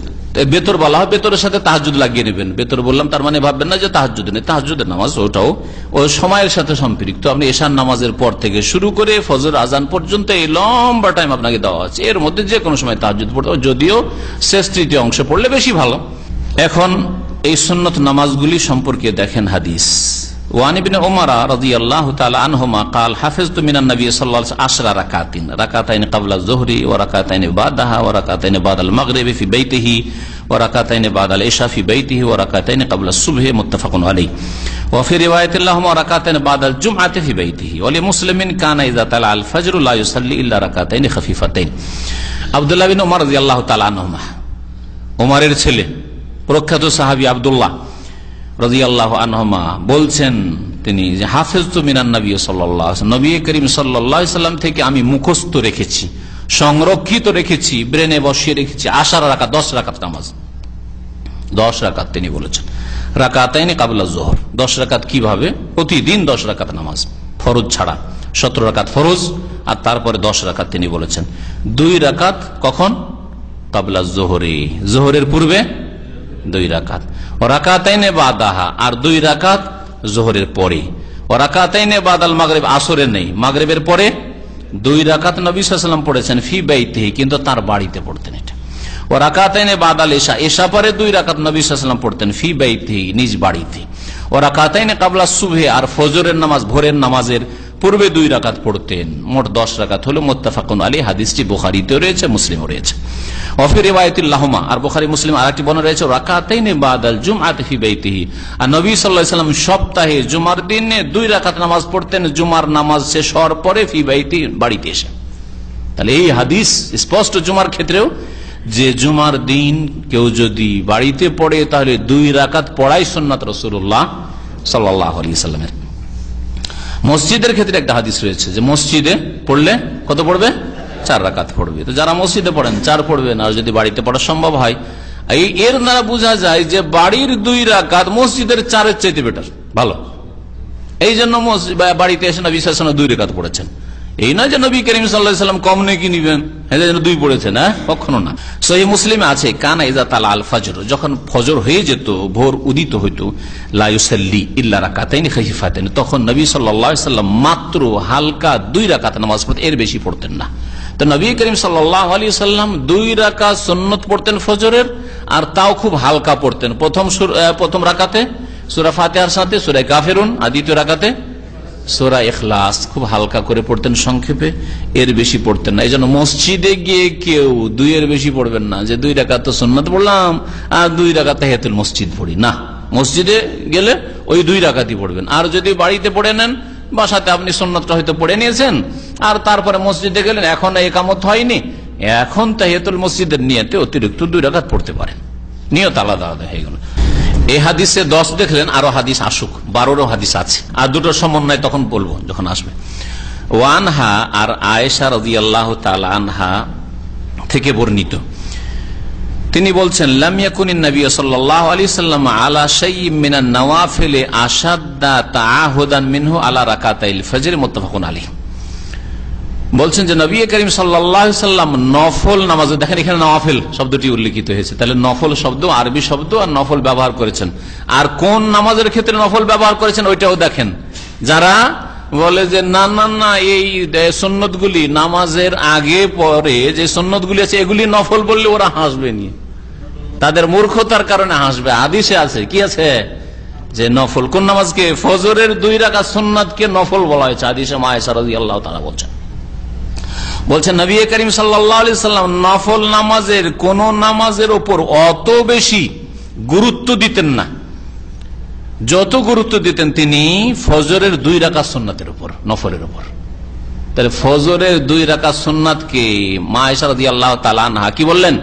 Speaker 3: বেতর বলা হয়, বেতরের সাথে তাহাজ্জুদ লাগিয়ে নেবেন। বেতর বললাম তার মানে ভাববেন না যে তাহাজ্জুদ নেই, তাহাজ্জুদের নামাজ ওটাও ওই সময়ের সাথে সম্পৃক্ত। আপনি এশার নামাজের পর থেকে শুরু করে ফজর আজান পর্যন্ত এই লম্বা টাইম আপনাকে দেওয়া আছে, এর মধ্যে যে কোনো সময় তাহাজ্জুদ পড়তে, যদিও শেষ 3য় অংশে পড়লে বেশি ভালো। এখন এই সুন্নত নামাজগুলি সম্পর্কে দেখেন হাদিস। ওয়ান ইবনে উমর রাদিয়াল্লাহু তাআলা আনহুমা قال حفظت من النبي صلى الله عليه وسلم 10 ركعات ركعتين قبل الظهر وركعتين بعدها وركعتين بعد المغرب في بيته وركعتين بعد العشاء في بيته وركعتين قبل الصبح متفق عليه وفي روايه لهما ركعتين بعد الجمعه في بيته ولمسلم كان اذا طلع الفجر لا يصلي الا ركعتين خفيفتين। আব্দুল্লাহ বিন উমর রাদিয়াল্লাহু তাআলা আনহুমা, উমরের ছেলে, প্রখ্যাত সাহাবী আব্দুল্লাহ রাদিয়াল্লাহু আনহুমা বলছেন, তিনি যে হাফেজতু মিনান নবী সাল্লাল্লাহু আলাইহি ওয়াসাল্লাম, নবী করিম সাল্লাল্লাহু আলাইহি ওয়াসাল্লাম থেকে আমি মুখস্থ রেখেছি, সংরক্ষিত রেখেছি, ব্রেনে বসিয়ে রেখেছি 10 রাকাত, 10 রাকাত নামাজ। 10 রাকাত তিনি বলেছেন। রাকাতাইন কাবলা যোহর, 10 রাকাত কিভাবে? প্রতিদিন 10 রাকাত নামাজ, ফরজ ছাড়া 17 রাকাত ফরজ, আর তারপরে 10 রাকাত তিনি বলেছেন। 2 রাকাত কখন? কাবলা যোহরে, যোহরের পূর্বে 2 রাকাত। রাকাতাইনে বাদাহা, আর 2 রাকাত যোহরের পরে। রাকাতাইনে বাদাল মাগরিব, আসরের নেই, মাগরিবের পরে 2 রাকাত নবী সাল্লাল্লাহু আলাইহি ওয়াসাল্লাম পড়েছেন ফি বাইতিহি, কিন্তু তার বাড়িতে পড়তেন এটা। রাকাতাইনে বাদাল ইশা, ইশা পরে 2 রাকাত নবী সাল্লাল্লাহু আলাইহি ওয়াসাল্লাম পড়তেন ফি বাইতিহি, নিজ বাড়িতে। রাকাতাইনে কাবলা সুবহে, আর ফজরের নামাজ, ভোরের নামাজের পূর্বে 2 রাকাত পড়তেন। মোট 10 রাকাত হলো। মুত্তাফাকুন আলাইহি, হাদিসটি বুখারীতেও রয়েছে, মুসলিমও রয়েছে। ওয়াফি রিওয়ায়াতিল লাহুমা, আর বুখারী মুসলিম আরেকটি বর্ণনা রয়েছে, রাকাতাইনে বাদাল জুমআতি ফি বাইতিহি, আর নবী সাল্লাল্লাহু আলাইহি ওয়াসাল্লাম সপ্তাহে জুমার দিনে 2 রাকাত নামাজ পড়তেন, জুমার নামাজ শেষ হওয়ার পরে ফি বাইতি, বাড়িতে এসে। তাহলে এই হাদিস স্পষ্ট জুমার ক্ষেত্রেও, যে জুমার দিন কেউ যদি বাড়িতে পড়ে তাহলে 2 রাকাত পড়াই সুন্নাত রাসূলুল্লাহ সাল্লাল্লাহু আলাইহি ওয়াসাল্লামের। মসজিদের ক্ষেত্রে একটা হাদিস রয়েছে যে মসজিদে পড়লে কত পড়বে? 4 রাকাত পড়বে। তো যারা মসজিদে পড়েন 4 পড়বেন, আর যদি বাড়িতে পড়া সম্ভব হয়, এর দ্বারা বোঝা যায় যে বাড়ির 2 রাকাত মসজিদের 4-এর চাইতে বেটার, ভালো। এই জন্য বাড়িতে এসে নবী সাল্লাল্লাহু আলাইহি ওয়াসাল্লাম 2 রাকাত পড়েছেন। এই নয় যে নবী করিম সাল্লাল্লাহু আলাইহি ওয়াসাল্লাম কম নেকি নিবেন, এই জন্য 2 পড়েছেন, কখনো না। সহিহ মুসলিমে আছে, কানা ইযা তালা আল ফজর, যখন ফজর হয়ে যেত, ভোর উদিত হইতো, লা ইউসাল্লি ইল্লা রাকাতাইন খাফিফাতাইন, তখন নবী সাল্লাল্লাহু আলাইহি ওয়াসাল্লাম মাত্র হালকা 2 রাকাত নামাজ পড়তেন, এর বেশি পড়তেন না। তো নবী করিম সাল্লাল্লাহু আলাইহি ওয়াসাল্লাম 2 রাকাত সুন্নত পড়তেন ফজরের, আর তাও খুব হালকা পড়তেন। প্রথম রাকাতে সূরা ফাতিহার সাথে সূরা কাফিরুন, আর দ্বিতীয় রাকাতে সূরা ইখলাস, খুব হালকা করে পড়তেন, সংক্ষেপে, এর বেশি পড়তেন না। এই জন্য মসজিদে গিয়ে কেউ 2 এর বেশি পড়বেন না, যে 2 রাকাত তো সুন্নাত পড়লাম আর 2 রাকাত তাহিয়াতুল মসজিদ পড়ি না। মসজিদে গেলে ওই 2 রাকাতই পড়বেন। আর যদি বাড়িতে পড়ে নেন, বাসাতে আপনি সুন্নাতটা হয়তো পড়ে নিয়েছেন, আর তারপরে মসজিদে গেলেন, এখন ইকামত হয়নি, এখন তাহিয়াতুল মসজিদের নিয়তে অতিরিক্ত 2 রাকাত পড়তে পারেন, নিয়ত আলাদা আলাদা হয়ে গেল। এই হাদিসে 10 দেখলেন, আরো হাদিস আসুক, 12 হাদিস আছে, আর দুটোর সমন্বয় তখন বলবো যখন আসবে। ওয়ানহা, আর আয়েশা রাদিয়াল্লাহু তাআলা আনহা থেকে বর্ণিত, তিনি বলছেন, লাম ইয়াকুনিন নবী সাল্লাল্লাহু আলাইহি ওয়াসাল্লাম আলা শাইইন মিনান নওয়াফিল আশাদ্দা তাআহুদান মিনহু আলা রাকাতাইল ফজর, মুত্তাফাকুন আলাইহি। বলছেন যে নবী করিম সাল্লাল্লাহু আলাইহি ওয়াসাল্লাম নফল নামাজ, দেখেন এখানে নওয়াফিল শব্দটি উল্লেখিত হয়েছে, তাহলে নফল শব্দ আরবি শব্দ, আর নফল ব্যবহার করেছেন। আর কোন নামাজের ক্ষেত্রে নফল ব্যবহার করেছেন ওইটাও দেখেন। যারা বলে যে না না না, এই সুন্নতগুলি নামাজের আগে পরে যে সুন্নতগুলি আছে এগুলি নফল বললে ওরা হাসবে নিয়ে, তাদের মূর্খতার কারণে হাসবে। হাদিসে আছে, কি আছে, যে নফল কোন নামাজকে, ফজরের 2 রাকাত সুন্নাতকে নফল বলা হয়েছে। হাদিসে মা আয়েশা রাদিয়াল্লাহু তাআলা বলছেন, বলছেন নবী করিম সাল্লাল্লাহু আলাইহি সাল্লাম নফল নামাজের কোন নামাজের ওপর অত বেশি গুরুত্ব দিতেন না যত গুরুত্ব দিতেন তিনি ফজরের 2 রাকাত সুন্নাতের উপর, নফলের উপর। তাহলে ফজরের 2 রাকাত সুন্নাতকে মা আয়েশা রাদিয়াল্লাহু তাআলা আনহা কি বললেন?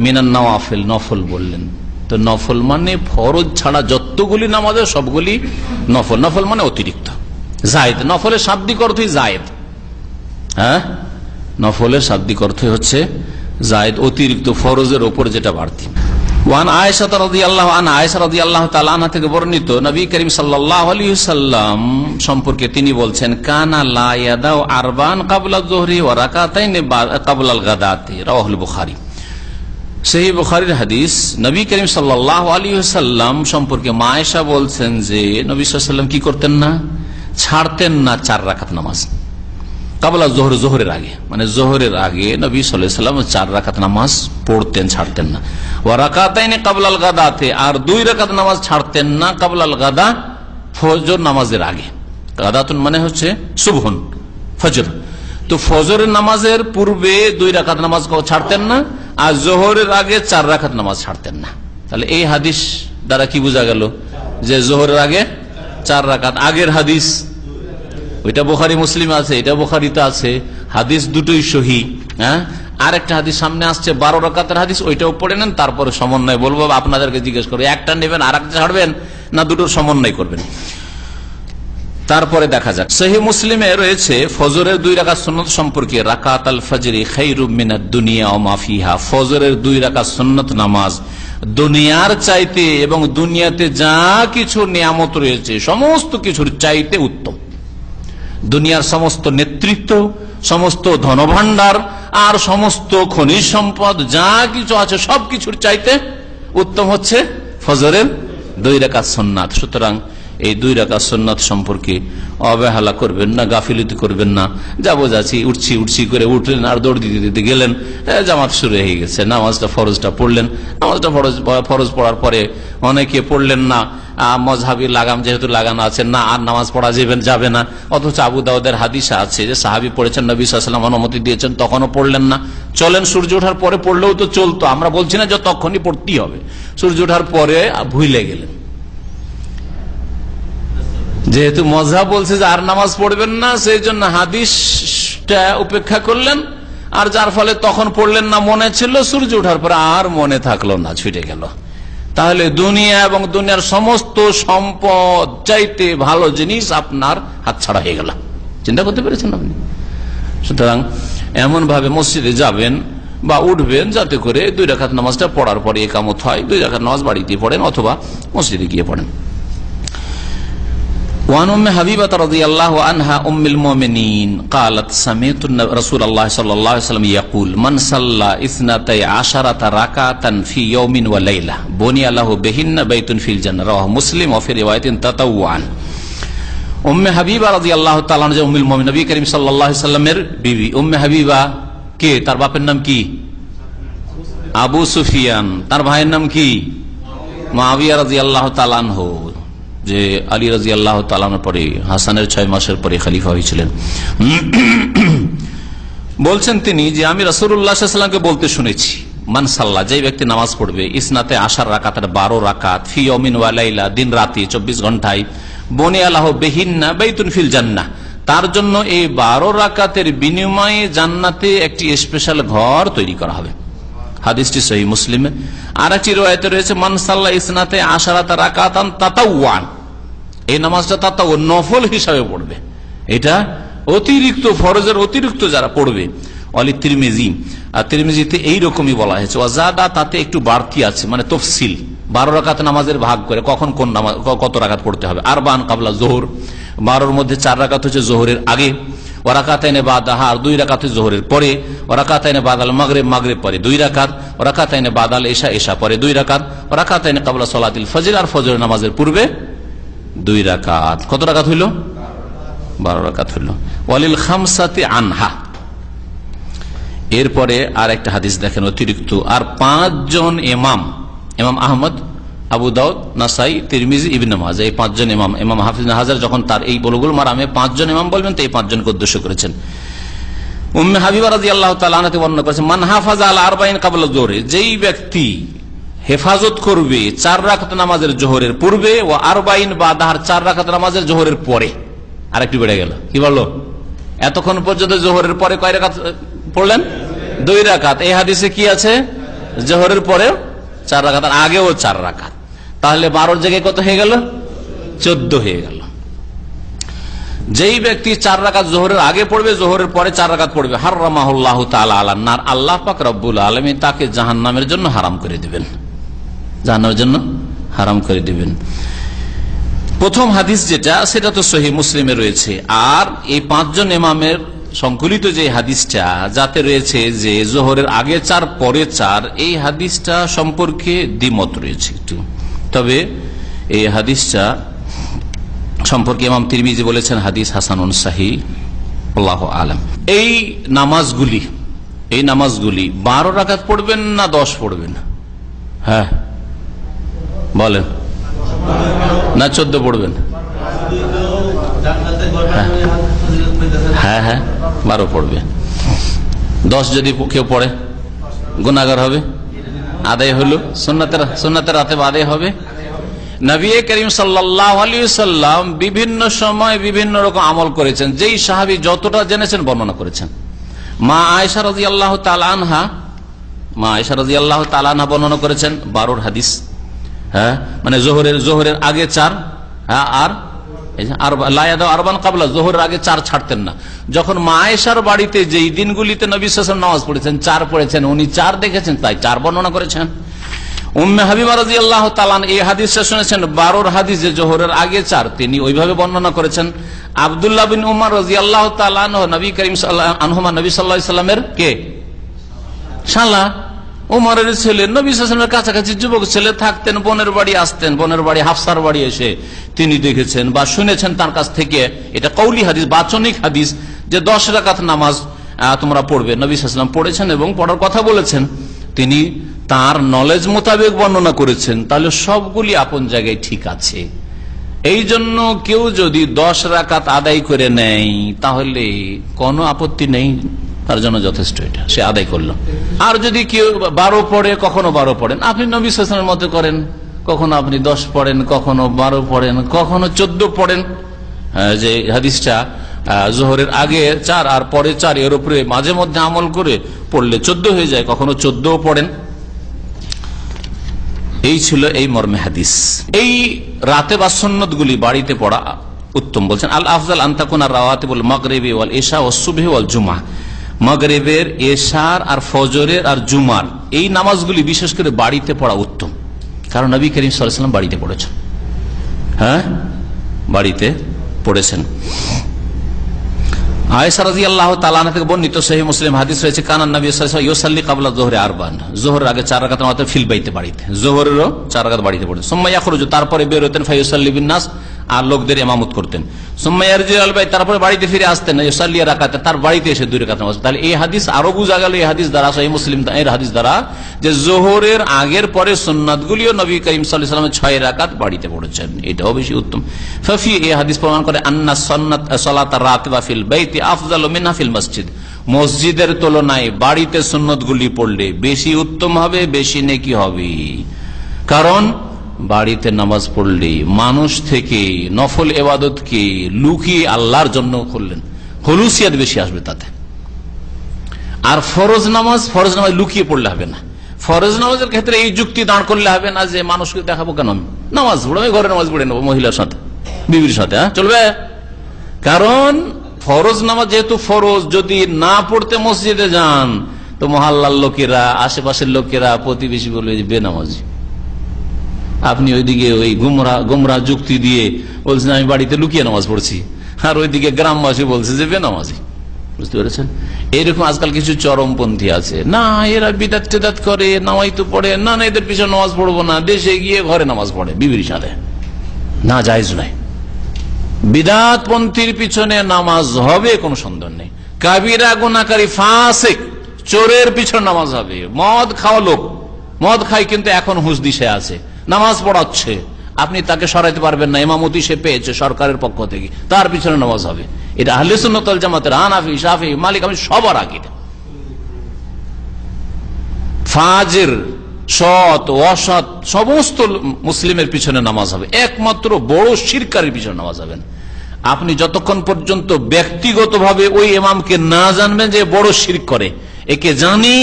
Speaker 3: মিনান নওয়াফিল, নফল বললেন। তো নফল মানে ফরজ ছাড়া যতগুলি নামাজের সবগুলি নফল। নফল মানে অতিরিক্ত, জায়েদ। নফলের শাব্দিক অর্থই জায়েদ। হ্যাঁ, নফলের শাব্দিক অর্থ হচ্ছে জায়েদ, অতিরিক্ত, ফরজের ওপর যেটা বাড়তি। ওয়ান আয়েশা রাদিয়াল্লাহু আনহা, আয়েশা রাদিয়াল্লাহু তাআলা আনহা থেকে বর্ণিত নবী করিম সাল্লাল্লাহু আলাইহি ওয়াসাল্লাম সম্পর্কে তিনি বলছেন, কানা লা ইয়াদাউ আরবান ক্বাবলা যুহরি ওয়া রাকাতাইন ক্বাবলা আল গাদাতি, রাওয়াহুল বুখারী। সহিহ বুখারীর হাদিস। নবী করিম সাল্লাল্লাহু আলাইহি ওয়াসাল্লাম সম্পর্কে মা আয়েশা বলছেন যে নবী সাল্লাল্লাহু আলাইহি ওয়াসাল্লাম কি করতেন না, ছাড়তেন না 4 রাকাত নামাজ কাবলা জোহর, জোহরের আগে, মানে জোহরের আগে নবী সাল্লাল্লাহু আলাইহি ওয়াসাল্লাম 4 রাকাত নামাজ পড়তেন, ছাড়তেন না। ওয়া রাকাতাইন ক্বাবলা আল গাদাতে, আর 2 রাকাত নামাজ ছাড়তেন না ক্বাবলা আল গাদা, ফজর নামাজের আগে। গাদাতুন মানে হচ্ছে সুবহুন, ফজর। তো ফজরের নামাজের পূর্বে 2 রাকাত নামাজ ছাড়তেন না, আর জোহরের আগে 4 রাকাত নামাজ ছাড়তেন না। তাহলে এই হাদিস দ্বারা কি বোঝা গেল যে জোহরের আগে 4 রাকাত। আগের হাদিস ওইটা বুখারী মুসলিম আছে, এটা বুখারীতে আছে, হাদিস দুটোই সহিহ। হ্যাঁ, আর একটা হাদিস সামনে আসছে 12 রাকাতের হাদিস, ওইটাও পড়ে নেন, তারপরে সমন্বয় বলবো। আপনাদেরকে জিজ্ঞেস করবো একটা নেবেন আর একটা ছাড়বেন না দুটোর সমন্বয় করবেন, তারপরে দেখা যাক। সহিহ মুসলিমে রয়েছে ফজরের 2 রাকাত সুন্নাত সম্পর্কে, রাকাত আল ফজরি খায়রুম মিনাদ দুনিয়া ওয়া মা ফিহা, ফজরের 2 রাকাত সুন্নাত নামাজ দুনিয়ার চাইতে এবং দুনিয়াতে যা কিছু নিয়ামত রয়েছে সমস্ত কিছুর চাইতে উত্তম। দুনিয়ার সমস্ত নেতৃত্ব, সমস্ত ধনভাণ্ডার আর সমস্ত খনিজ সম্পদ যা কিছু আছে সবকিছুর চাইতে উত্তম হচ্ছে ফজরের 2 রাকাত সুন্নাত। সুতরাং এই 2 রাকাত সুন্নাত সম্পর্কে অবহেলা করবেন না, গাফিলতি করবেন না। যাবো যাচ্ছি উঠছি করে উঠলেন আর দৌড় দিতে দিতে গেলেন, জামাত শুরু হয়ে গেছে, নামাজটা ফরজটা পড়লেন। নামাজটা ফরজ পড়ার পরে অনেকে পড়লেন না, মজহাবি লাগাম যেহেতু লাগানো আছে না, আর নামাজ পড়া যাবে না। অথচ আবু দাউদের হাদিসে আছে যে সাহাবী পড়েছেন, নবী সাল্লাল্লাহু আলাইহি ওয়াসাল্লাম অনুমতি দিয়েছেন, তখনও পড়লেন না। চলেন সূর্য ওঠার পরে পড়লেও তো চলতো, আমরা বলছি না যে তখনই পড়তেই হবে। সূর্য ওঠার পরে ভুলে গেলেন, যেহেতু মজহাব বলছে যে আর নামাজ পড়বেন না, সেই জন্য হাদিসটা উপেক্ষা করলেন, আর যার ফলে তখন পড়লেন না, মনে ছিল, সূর্য ওঠার পরে আর মনে থাকলো না, ছুটে গেল। তাহলে দুনিয়া এবং দুনিয়ার সমস্ত সম্পদ চাইতে ভালো জিনিস আপনার হাতছাড়া হয়ে গেল। চিন্তা করতে পেরেছেন আপনি? সুতরাং এমন ভাবে মসজিদে যাবেন বা উঠবেন যাতে করে 2 রাকাত নামাজটা পড়ার পরে ইকামত হয়। 2 রাকাত নামাজ বাড়িতে পড়েন অথবা মসজিদে গিয়ে পড়েন। وعن أم حبيبة رضي الله عنها أم المؤمنين قالت سمعت رسول الله صلى الله عليه وسلم يقول من صلى 12 ركعة في يوم وليلة بني له بهن بيت في الجنة رواه مسلم وفي رواية تطوعا। উম্মে হাবিবা রাদিয়াল্লাহু তাআলা আনহা উম্মুল মুমিনিন, নবী করিম সাল্লাল্লাহু আলাইহি ওয়াসাল্লামের বিবি। উম্মে হাবিবা কে? তার বাপের নাম কি? আবু সুফিয়ান। তার ভাইয়ের নাম কি? মুআবিয়া রাদিয়াল্লাহু তাআলা আনহু, যে আলী রাদিয়াল্লাহু তাআলা আনহুর পরে হাসানের 6 মাসের পরে খলিফা হয়েছিলেন। বলছেন তিনি যে আমি রাসূলুল্লাহ সাল্লাল্লাহু আলাইহি ওয়াসাল্লামকে বলতে শুনেছি, মান সাল্লা, যে ব্যক্তি নামাজ পড়বে, 12 রাকাতের 12 রাকাত, ফি ইয়াউমিন ওয়া লাইলা, দিন রাতে 24 ঘন্টায়, বুনিয়া লাহু বিহিন্না বাইতুন ফিল জান্নাহ, তার জন্য এই 12 রাকাতের বিনিময়ে জান্নাতে একটি স্পেশাল ঘর তৈরি করা হবে। হাদিসটি সহিহ মুসলিমে। আর একটি riwayate রয়েছে মান সাল্লা 12 রাকাতান তাতাওয়ান, এই নামাজটা তাতাওয়া নফল হিসাবে পড়বে, এটা অতিরিক্ত, ফরজের অতিরিক্ত যারা পড়বে। অলি তিরমিজি, আর তিরমিজিতে এইরকমই বলা হয়েছে, ওয়াজাদা, তাতে একটু বাড়তি আছে, মানে তফসিল। 12 রাকাত নামাজের ভাগ করে কখন কোন নামাজ কত রাকাত পড়তে হবে। আরবান কাবলা জোহর, 12-র মধ্যে 4 রাকাত হচ্ছে জোহরের আগে, ওয়ারাকাতাইনে বাদাহা, আর 2 রাকাত জোহরের পরে, ওয়ারাকাতাইনে বাদাল মাগরিব, মাগরিব পরে 2 রাকাত, ওয়ারাকাতাইনে বাদাল ইশা, ইশা পরে 2 রাকাত, ওয়ারাকাতাইনে কাবলা সালাতিল ফজর, আর ফজর নামাজের পূর্বে 2 রাকাত। কত রাকাত হইল? 12 রাকাত হইল। ওয়ালিল খামসাতি আনহা। এরপরে আর একটা হাদিস দেখেন অতিরিক্ত, আর 5 জন ইমাম, ইমাম আহমদ, আবু দাউদ, নাসাই, তিরমিজি, ইবনে মাজাহ, এই 5 জন ইমাম, ইমাম হাফিজ ইবনে হাজার যখন তার এই বুলুগুল মারামে 5 জন ইমাম বলবেন তো এই 5 জনকে উদ্দেশ্য করেছেন। উম্মে হাবিবা রাদিয়াল্লাহু তাআলা আনহা বর্ণনা করেছেন, মান হাফাজা আলা আরবাইন ক্বাবলা যোহরি, যেই ব্যক্তি হেফাজত করবে 4 রাকাত নামাজের জোহরের পূর্বে, ও আরবাইন বাদার 4 রাকাত নামাজের জোহরের পরে। আরেকটু বেড়ে গেল, কি বললো? এতক্ষণ পর্যন্ত জোহরের পরে কয় রাকাত পড়লেন? 2 রাকাত। এই হাদিসে কি আছে? জোহরের পরে 4 রাকাত, আর আগেও 4 রাকাত। তাহলে 12 জায়গায় কত হয়ে গেল? 14 হয়ে গেল। যেই ব্যক্তি 4 রাকাত জোহরের আগে পড়বে, জোহরের পরে 4 রাকাত পড়বে, হারামাহুল্লাহু তাআলা আলান নার, আল্লাহ পাক রব্বুল আলামিন তাকে জাহান্নামের জন্য হারাম করে দিবেন, জাহান্নামের জন্য হারাম করে দিবেন। প্রথম হাদিস যেটা, সেটা তো সহিহ মুসলিমে রয়েছে। আর এই 5 জন ইমামের সংকলিত যে হাদিসটা, যাতে রয়েছে যে জোহরের আগে 4 পরে 4, এই হাদিসটা সম্পর্কে দ্বিমত রয়েছে একটু। তবে এই হাদিসটা সম্পর্কে ইমাম তিরমিজি বলেছেন হাদিস হাসানুন সহিহ, আল্লাহু আলাম। এই নামাজগুলি 12 রাকাত পড়বেন না 10 পড়বেন? হ্যাঁ বলেন, না 14 পড়বেন? হ্যাঁ হ্যাঁ 12 পড়বে। 10 যদি কেউ পড়ে গুনাহগার হবে, আদায় হলো, সুন্নাতের রাতে আদায় হবে। নবী করিম সাল্লাল্লাহু আলাইহি ওয়াসাল্লাম বিভিন্ন সময় বিভিন্ন রকম আমল করেছেন, যেই সাহাবী যতটা জেনেছেন বর্ণনা করেছেন। মা আয়েশা রাদিয়াল্লাহু তাআলা আনহা বর্ণনা করেছেন 12 হাদিস। হ্যাঁ, মানে জোহরের আগে 4, হ্যাঁ, আর আরবান কাবলা, জোহরের আগে 4 ছাড়তেন না। যখন মা আয়েশার বাড়িতে যেই দিনগুলিতে নবী সাল্লাল্লাহু আলাইহি ওয়াসাল্লাম নামাজ পড়েছেন 4 পড়েছেন, উনি 4 দেখেছেন, তাই 4 বর্ণনা করেছেন। উম্মে হাবিবা রাদিয়াল্লাহু তাআলা এই হাদিসটা শুনেছেন 12 হাদিস, যে জোহরের আগে 4, তিনি ওইভাবে বর্ণনা করেছেন। আব্দুল্লাহ বিন উমর রাদিয়াল্লাহু তাআলা নবী করিম সাল্লাল্লাহু আলাইহি ওয়াসাল্লামের কে? শালা, উমরের ছেলে, নবী সাল্লাল্লাহু আলাইহি ওয়াসাল্লামের কাছাকাছি যুবক ছেলে থাকতেন, বোনের বাড়ি আসতেন, বোনের বাড়ি হাফসার বাড়ি এসে তিনি দেখেছেন বা শুনেছেন তার কাছ থেকে। এটা কওলি হাদিস, বাচনিক হাদিস, যে 10 রাকাত নামাজ তোমরা পড়বে, নবী সাল্লাল্লাহু আলাইহি ওয়াসাল্লাম পড়েছেন এবং পড়ার কথা বলেছেন। তিনি তার নলেজ মোতাবেক বর্ণনা করেছেন, তাহলে সবগুলি আপন জায়গায় ঠিক আছে। এই জন্য কেউ যদি 10 রাকাত আদায় করে নেয় তাহলে কোনো আপত্তি নেই, তার জন্য যথেষ্ট, এটা সে আদায় করলো। আর যদি কেউ 12 পড়ে, কখনো 12 পড়েন, আপনি নবী সাল্লাল্লাহু আলাইহি ওয়াসাল্লামের মতো করেন, কখনো আপনি 10 পড়েন, কখনো 12 পড়েন, কখনো 14 পড়েন। যে হাদিসটা জোহরের আগে 4 আর পরে 4, এর উপরে মাঝে মধ্যে আমল করে পড়লে 14 হয়ে যায়, কখনো 14 পড়েন। এই ছিল এই মর্মে হাদিস। এই রাতে বা সুন্নতগুলি বাড়িতে পড়া উত্তম। বলছেন আল আফজাল আন তাকুনা রাওয়াতিবুল মাগরিবি ওয়াল ইশা ওয়াস সুবহি ওয়াল জুমআ, মাগরিবের, এশার আর ফজরের আর জুমার এই নামাজগুলি বিশেষ করে বাড়িতে পড়া উত্তম। কারণ নবী করিম সাল্লাল্লাহু আলাইহি ওয়াসাল্লাম বাড়িতে পড়েছেন। হ্যাঁ, বাড়িতে পড়েছেন। আয়েশা রাদিয়াল্লাহু তাআলা আনহা থেকে বর্ণিত সহিহ মুসলিম হাদিস রয়েছে, কানান নবী সাল্লাল্লাহু আলাইহি ওয়াসাল্লাম ইউসাল্লি ক্বাবলা যুহরি আরবান, যোহরের আগে 4 রাকাত নামাজ ফিল বাইতে, বাড়িতে, যোহরেরও 4 রাকাত বাড়িতে পড়তেন। সুম্মা ইয়াখরুজু, তারপরে বের হতেন, ফায়ুসাল্লি বিন নাস, আর লোকদের ইমামত করতেন। সুম্মা ইয়ারজিউ আল বাইত, তারপরে বাড়িতে ফিরে আসতেন, ইউসাল্লি রাকাত, তার বাড়িতে এসে 2 রাকাত নামাজ। তাহলে এই হাদিস আরো বোঝা গেল, এই হাদিস দ্বারা, সহিহ মুসলিম এর হাদিস দ্বারা, যে যোহরের আগের পরে সুন্নাতগুলিও নবী করিম সাল্লাল্লাহু আলাইহি ওয়াসাল্লাম 6 রাকাত বাড়িতে পড়েছেন, এটাও বেশি উত্তম। ফাফি, এই হাদিস প্রমাণ করে আন্না সুন্নাত সালাত রাতিবা ফিল বাইতি আফজালু মিনহা ফিল মসজিদ, মসজিদের তুলনায় বাড়িতে সুন্নতগুলি পড়লে বেশি উত্তম হবে, বেশি নেকি হবে। কারণ বাড়িতে নামাজ পড়লে মানুষ থেকে নফল ইবাদতকে লুকিয়ে আল্লাহর জন্য করলেন, খুলুসিয়াত বেশি আসবে তাতে। আর ফরজ নামাজ লুকিয়ে পড়লে হবে না। ফরজ নামাজের ক্ষেত্রে এই যুক্তি দাঁড় করলে হবে না যে মানুষকে দেখাবো কেন নামাজ পড়বো, আমি ঘরে নামাজ পড়ে নেবো মহিলার সাথে, বিবির সাথে, চলবে। কারণ ফরজ নামাজ যেহেতু ফরজ, যদি না পড়তে মসজিদে যান তো মহল্লার লোকেরা, আশেপাশের লোকেরা, প্রতিবেশী বলবে যে বেনামাজি। আপনি ওইদিকে ওই গুমরা যুক্তি দিয়ে বলছেন আমি বাড়িতে লুকিয়ে নামাজ পড়ছি, আর ওইদিকে গ্রামবাসী বলছে যে বেনামাজি। বুঝতে পেরেছেন? এইরকম আজকাল কিছু চরমপন্থী আছে, না এরা বিদাত টেদাত করে, নামাই তো পড়ে না, এদের পিছনে নামাজ পড়বো না, দেশে গিয়ে ঘরে নামাজ পড়ে বিবির সাথে, না জায়েজ নাই। বিদাত পন্থীর পিছনে নামাজ হবে, কোনো সন্দেহ নেই। কাবিরা গুনাহকারী ফাসিক চোরের পিছনে নামাজ হবে। মদ খাওয়া লোক মদ খায় কিন্তু এখন হুঁশ দিশে আছে, নামাজ পড়াচ্ছে, আপনি তাকে সরাইতে পারবেন না, ইমামতি সে পেয়েছে সরকারের পক্ষ থেকে, তার পিছনে নামাজ হবে। এটা আহলে সুন্নাত ওয়াল জামাতের হানাফি, শাফি, মালিক, আমি সবার আকীদা। ফাজির, সৎ, অসৎ সমস্ত মুসলিমের পিছনে নামাজ হবে, একমাত্র বড় শিরকারের পিছনে নামাজ হবে না। আপনি যতক্ষণ পর্যন্ত ব্যক্তিগতভাবে ওই ইমামকে না জানবেন যে বড় শিরক করে, একে জানি,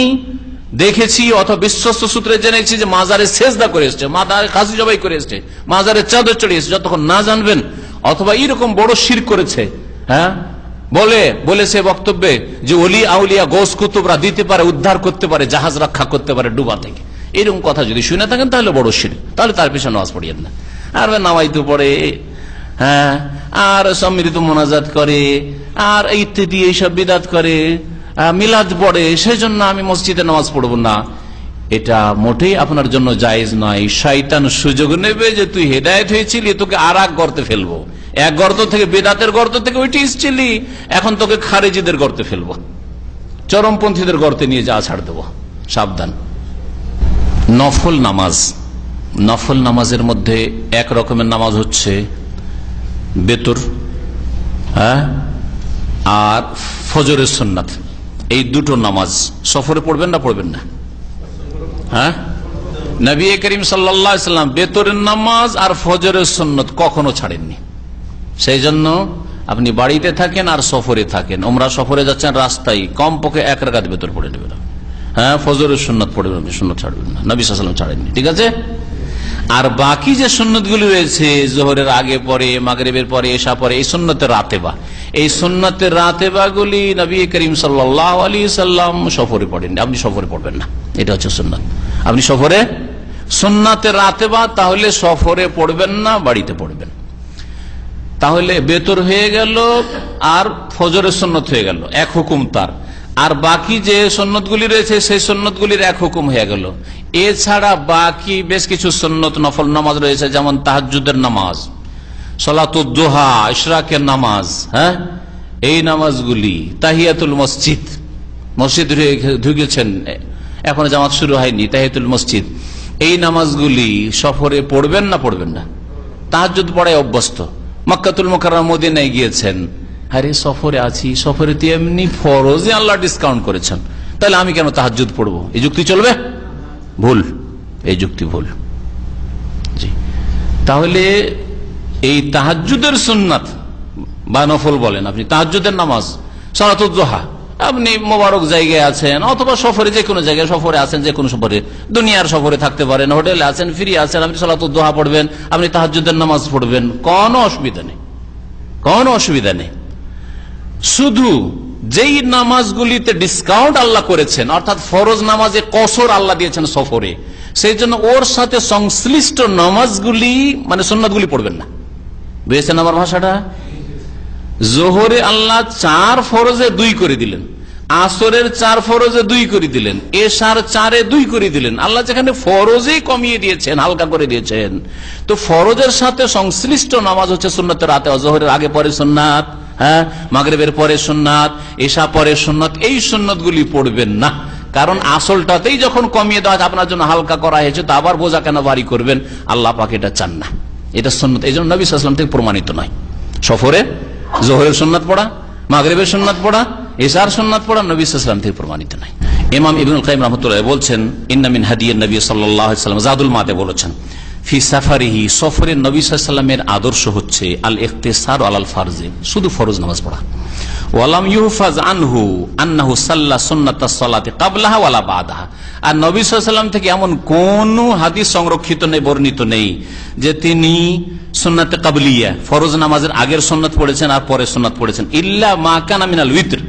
Speaker 3: দেখেছি অথবা বিশ্বস্ত সূত্রে জেনেছি যে মাজারে সেজদা করে এসছে, মাজারে খাসি জবাই করে এসছে, মাজারে চাদর চড়িয়ে এসছে, যতক্ষণ না জানবেন অথবা এরকম বড় শিরক করেছে, হ্যাঁ বলেছে বক্তব্যে যে ওলি আউলিয়া গোস কুতুবরা দিতে পারে, উদ্ধার করতে পারে, জাহাজ রক্ষা করতে পারে ডুবা থেকে, এরকম কথা যদি শুনে থাকেন তাহলে বড় শিরক, তাহলে তার পিছনে নামাজ পড়িয়েন না। আর নামাইতে পড়ে, হ্যাঁ, আর সম্মিলিত মোনাজাত করে, আর ইত্যাদি এইসব বিদাত করে, মিলাদ পড়ে, সেই জন্য আমি মসজিদে নামাজ পড়বো না, এটা মোটেই আপনার জন্য জায়েজ নয়। শয়তান সুযোগ নেবে যে তুই হেদায়েত হয়েছিলি, তোকে আর এক গর্তে ফেলবো, এক গর্ত থেকে, বেদাতের গর্ত থেকে ওইটি এসেছিলি, এখন তোকে খারেজিদের গর্তে ফেলবো, চরমপন্থীদের গর্তে নিয়ে যা ছাড় দেবো, সাবধান। নফল নামাজ, নফল নামাজের মধ্যে এক রকমের নামাজ হচ্ছে বেতর, হ্যাঁ, আর ফজরের সুন্নাত। এই দুটো নামাজ সফরে পড়বেন না পড়বেন না? হ্যাঁ, নবী করিম সাল্লাল্লাহু আলাইহি ওয়াসাল্লাম বেতরের নামাজ আর ফজরের সুন্নাত কখনো ছাড়েননি। সেই জন্য আপনি বাড়িতে থাকেন আর সফরে থাকেন, ওমরা সফরে যাচ্ছেন, রাস্তায় কমপক্ষে এক রাকাত বেতর পড়ে নেবেন, হ্যাঁ, ফজরের সুন্নাত পড়বেন, সুন্নাত ছাড়বেন না, নবী সাল্লাল্লাহু আলাইহি ওয়াসাল্লাম ছাড়েননি, ঠিক আছে। আর বাকি যে সুন্নতগুলি রয়েছে, জোহরের আগে পরে, মাগরিবের পরে, এশা পরে, এই সুন্নতের রাতেবা, এই সুন্নতের রাতেবাগুলি নবী করিম সাল্লাল্লাহু আলাইহি সাল্লাম সফরে পড়েন, আপনি সফরে পড়বেন না, এটা হচ্ছে সুন্নাত। আপনি সফরে সুন্নাতের রাতেবা তাহলে সফরে পড়বেন না, বাড়িতে পড়বেন। তাহলে বেতর হয়ে গেল আর ফজরের সুন্নত হয়ে গেল, এক হুকুম তার। আর বাকি যে সুন্নতগুলি রয়েছে সেই সুন্নতগুলির এক হুকুম হয়ে গেল। এছাড়া বাকি বেশ কিছু সুন্নত নফল নামাজ রয়েছে, যেমন তাহাজ্জুদের নামাজ, সালাতুদ দুহা, ইশরাকের নামাজ, হ্যাঁ, এই নামাজগুলি, তাহিয়াতুল মসজিদ, মসজিদ ঢুকেছেন, এখনো জামাত শুরু হয়নি, তাহিয়াতুল মসজিদ, এই নামাজগুলি সফরে পড়বেন না পড়বেন না? তাহাজ্জুদ পড়ায় অভ্যস্ত, মক্কাতুল মুকাররমা মদিনায় গিয়েছেন, আরে সফরে আছি, সফরে তো এমনি ফরজে আল্লাহ ডিসকাউন্ট করেছেন, তাহলে আমি কেন তাহাজ্জুদ পড়বো? এই যুক্তি চলবে? ভুল, এই যুক্তি ভুল। জি, তাহলে এই তাহাজ্জুদের সুন্নাত বা নফল বলেন আপনি, তাহাজ্জুদের নামাজ, সালাতুদ দুহা, আপনি মোবারক জায়গায় আছেন অথবা সফরে, যে কোনো জায়গায় সফরে আছেন, যে কোনো সফরে, দুনিয়ার সফরে থাকতে পারেন, হোটেলে আছেন, ফ্রি আছেন, আপনি সালাতুদ দুহা পড়বেন, আপনি তাহাজ্জুদের নামাজ পড়বেন, কোনো অসুবিধা নেই, কোনো অসুবিধা নেই। শুধু যেই নামাজগুলিতে ডিসকাউন্ট আল্লাহ করেছেন, অর্থাৎ ফরজ নামাজে কসর আল্লাহ দিয়েছেন সফরে, সেই জন্য ওর সাথে সংশ্লিষ্ট নামাজগুলি মানে সুন্নাতগুলি পড়বেন না। বুঝেছেন আমার ভাষাটা? জোহরে আল্লাহ 4 ফরজে 2 করে দিলেন, আসরের 4 ফরজে 2 করে দিলেন, এশার 4-এ 2 করে দিলেন। আল্লাহ যেখানে ফরজেই কমিয়ে দিয়েছেন, হালকা করে দিয়েছেন, তো ফরজের সাথে সংশ্লিষ্ট নামাজ হচ্ছে সুন্নতের রাতে, জোহরের আগে পরে সুন্নাত, হ্যাঁ, মাগরিবের পরে সুন্নাত, এশা পরে সুন্নাত, এই সুন্নাতগুলি পড়বেন না। কারণ আসলটাতেই যখন কমিয়ে দেওয়া আপনার জন্য হালকা করা হয়েছে, তো আবার বোঝা কেন ভারী করবেন? আল্লাহ পাক এটা চান না, এটা সুন্নাত, এই জন্য নবী সাল্লাল্লাহু আলাইহি ওয়াসাল্লাম থেকে প্রমাণিত নয়। সফরে জোহরের সুন্নাত পড়া, মাগরিবের সুন্নাত পড়া, এশার সুন্নাত পড়া নবী সাল্লাল্লাহু আলাইহি ওয়াসাল্লাম থেকে প্রমাণিত নয়। ইমাম ইবনুল কাইয়িম রাহমাতুল্লাহ বলছেন, ইন্না মিন হাদিয়িন নবী সাল্লাল্লাহু আলাইহি ওয়াসাল্লাম, জাদুল মাদে বলেছেন, ফি সাফারিহি, সফরে নবী সাল্লাল্লাহু আলাইহি ওয়াসাল্লামের আদর্শ হচ্ছে আল ইখতিসার আলাল ফারজে, শুধু ফরজ নামাজ পড়া। ওয়ালাম ইউহফাজ আনহু আন্নাহু সাল্লা সুন্নাতাস সালাতি ক্বাবলাহা ওয়ালা বাদাহা, আর নবী সাল্লাল্লাহু আলাইহি ওয়াসাল্লাম থেকে এমন কোন হাদিস সংরক্ষিত নেই, বর্ণিত নেই যে তিনি সুন্নাতে কাবলিয়া, ফরজ নামাজের আগের সুন্নাত পড়েছেন আর পরে সুন্নাত পড়েছেন, ইল্লা মা কানা মিনাল উইতর,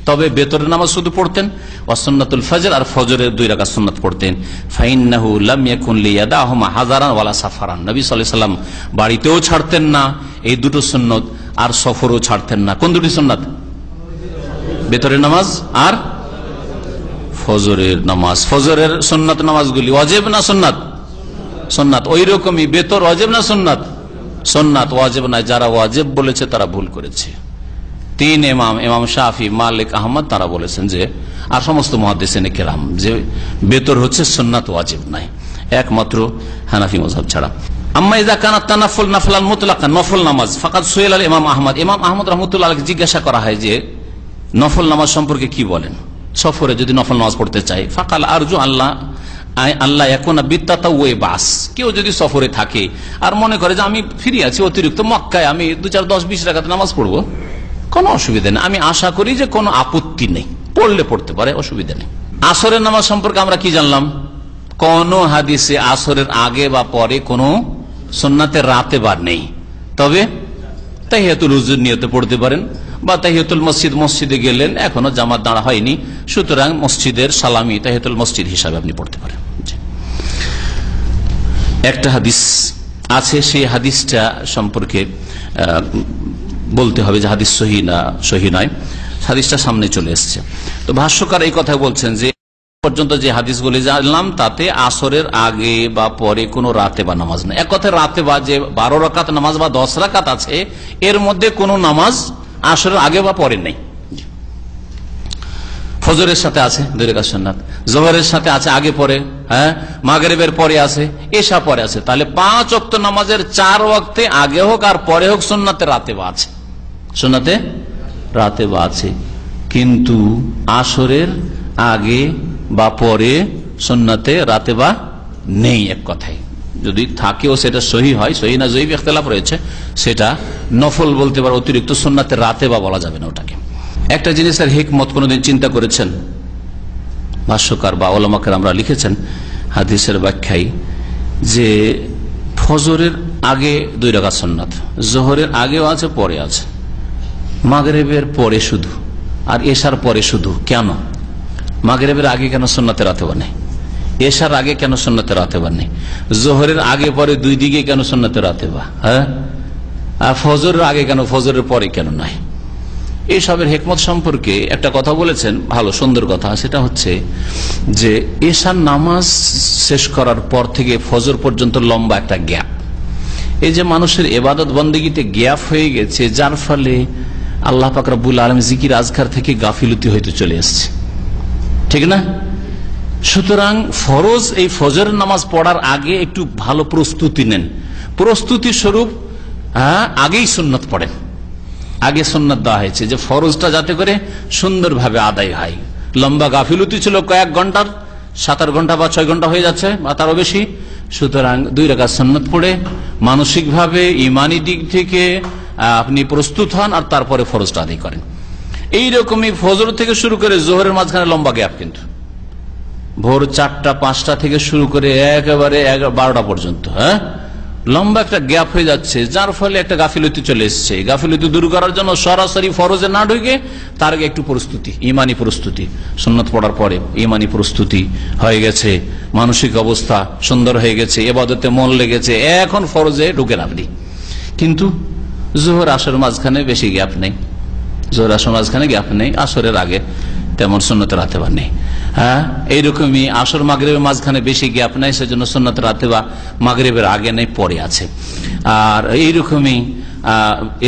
Speaker 3: তবে বেতরের নামাজ শুধু পড়তেন, ওয়া সুন্নাতুল ফজর, আর ফজরের 2 রাকাত সুন্নাত পড়তেন। ফাইন্নাহু লাম ইয়াকুন লিয়াদাহুমা হাজারান ওয়ালা সাফারান, নবী সাল্লাল্লাহু আলাইহি ওয়াসাল্লাম বাড়িতেও ছাড়তেন না এই দুটো সুন্নাত, আর সফরও ছাড়তেন না। কোন দুটি সুন্নাত? বেতরের নামাজ আর ফজরের নামাজ। ফজরের সুন্নাত নামাজগুলি ওয়াজিব না সুন্নাত? সুন্নাত। ওই রকমই বেতর ওয়াজিব না সুন্নাত? সুন্নাত। ওয়াজিব না, যারা ওয়াজিব বলেছে তারা ভুল করেছে। 3 ইমাম, ইমাম শাফি, মালিক, আহমদ, তারা বলেছেন যে, আর সমস্ত মুহাদ্দিসিনে কেরাম, যে বেতর হচ্ছে সুন্নাত, ওয়াজিব নাই, একমাত্র হানাফি মাযহাব ছাড়া। আম্মা ইযা কানাত তানাফুল নাফলান মুতলাকান, নফল নামাজ, ফাকাদ সুইল আল ইমাম আহমদ, ইমাম আহমদ রাহমাতুল্লাহ আলাইহি জিজ্ঞাসা করা হয় যে নফল নামাজ সম্পর্কে কি বলেন, সফরে যদি নফল নামাজ পড়তে চাই। ফাকাল আরজু আল্লাহ ইয়াকুনা বিত্তাতাওয়ি বাস, কেউ যদি সফরে থাকে আর মনে করে যে আমি ফ্রি আছি, অতিরিক্ত মক্কায় আমি 2-4-10-20 রাকাত নামাজ পড়বো, কোনো অসুবিধা নেই, আমি আশা করি যে কোনো আপত্তি নেই, পড়লে পড়তে পারে, অসুবিধা নেই। আসরের নামাজ সম্পর্কে আমরা কি জানলাম? কোন হাদিসে আসরের আগে বা পরে কোনো সুন্নাতের রাতে বার নেই, তবে তাহিয়াতুল উযুর নিয়তে পড়তে পারেন, বা তাহিয়াতুল মসজিদে গেলেন, এখনো জামাত দাঁড়া হয়নি, সুতরাং মসজিদের সালামি তাহিয়াতুল মসজিদ হিসাবে আপনি পড়তে পারেন। একটা হাদিস আছে, সেই হাদিসটা সম্পর্কে বলতে হবে যে হাদিস সহি নয়, হাদিসটা সামনে চলে এসছে। তো ভাষ্যকার এই কথা বলছেন যে পর্যন্ত যে হাদিসগুলি জানলাম তাতে আসরের আগে বা পরে কোনো রাতে বা নামাজ নেই। এক কথায় রাতে বা যে 12 রাকাত নামাজ বা 10 রাকাত আছে, এর মধ্যে কোনো নামাজ আসরের আগে বা পরে নেই। ফজরের সাথে আছে 2 রাকাত সুন্নাত, জোহরের সাথে আছে আগে পরে, মাগরিবের পরে আছে, এশা পরে আছে। তাহলে 5 ওয়াক্ত নামাজের 4 ওয়াক্তে আগে হোক আর পরে হোক সুন্নাতে রাতে বা আছে, সুন্নাতে রাতে বা আছে। কিন্তু আসরের আগে বা পরে সুন্নাতে রাতে বা নেই। এক কথায় যদি থাকেও সেটা সহি হয়, সহি না জয়ীফ ইখতিলাফ রয়েছে, সেটা নফল বলতে পারে, অতিরিক্ত সুন্নাতে রাতে বা বলা যাবে না ওটাকে। একটা জিনিসের হিকমত কোনদিন চিন্তা করেছেন? ভাষ্যকার বা ওলামাকে আমরা লিখেছেন হাদিসের ব্যাখ্যায় যে ফজরের আগে 2 রাকাত সুন্নাত, জোহরের আগেও আছে পরে আছে, মাগরিবের পরে শুধু, আর এশার পরে শুধু। কেন মাগরিবের আগে কেন সুন্নাতে রাতে বা নেই? এশার আগে কেন সুন্নাতে রাতে বা নেই? জোহরের আগে পরে 2 দিকে কেন সুন্নাতে রাতে বা? আর ফজরের আগে কেন, ফজরের পরে কেন নাই? এইসবের হিকমত সম্পর্কে একটা কথা বলেছেন, ভালো সুন্দর কথা। সেটা হচ্ছে যে এশার নামাজ শেষ করার পর থেকে ফজর পর্যন্ত লম্বা একটা গ্যাপ, এই যে মানুষের ইবাদত বন্দেগীতে গ্যাপ হয়ে গেছে, যার ফলে আল্লাহ পাক রব্বুল আলামিন জিকির আজকার থেকে গাফিলতি হইতে চলে এসছে, ঠিক না? সুতরাং ফরজ এই ফজরের নামাজ পড়ার আগে একটু ভালো প্রস্তুতি নেন, প্রস্তুতি স্বরূপ আগেই সুন্নত পড়েন। আগে সুন্নত দেওয়া হয়েছে যে ফরজটা যাতে করে সুন্দরভাবে আদায় হয়। লম্বা গাফিলতি ছিল কয়েক ঘন্টার, 7-8 ঘন্টা বা 6 ঘন্টা হয়ে যাচ্ছে বা তারও বেশি। সুতরাং 2 রাকাত সুন্নত পড়ে মানসিকভাবে ইমানি দিক থেকে আপনি প্রস্তুত হন, আর তারপরে ফরজটা আদায় করেন। এইরকমই ফজর থেকে শুরু করে জোহরের মাঝখানে লম্বা গ্যাপ, কিন্তু ভোর 4টা-5টা থেকে শুরু করে একেবারে 12টা পর্যন্ত লম্বা একটা গ্যাপ হয়ে যাচ্ছে, যার ফলে একটা গাফিলতি চলে এসছে। গাফিলতি দূর করার জন্য সরাসরি ফরজে না ঢুকে তার আগে একটু প্রস্তুতি, ইমানি প্রস্তুতি, সুন্নত পড়ার পরে ইমানি প্রস্তুতি হয়ে গেছে, মানসিক অবস্থা সুন্দর হয়ে গেছে, ইবাদতে মন লেগেছে, এখন ফরজে ঢুকেন আপনি। কিন্তু জোহর আসরের মাঝখানে বেশি গ্যাপ নেই, জোহর আসরের মাঝখানে গ্যাপ নেই, আসরের আগে তেমন সুন্নতে রাতে বা নেই। এইরকমই আসর মাগরিবের মাঝখানে বেশি গ্যাপ নেই, সেজন্য সুন্নতে রাতে বা মাগরিবের আগে নেই, পরে আছে। আর এইরকমই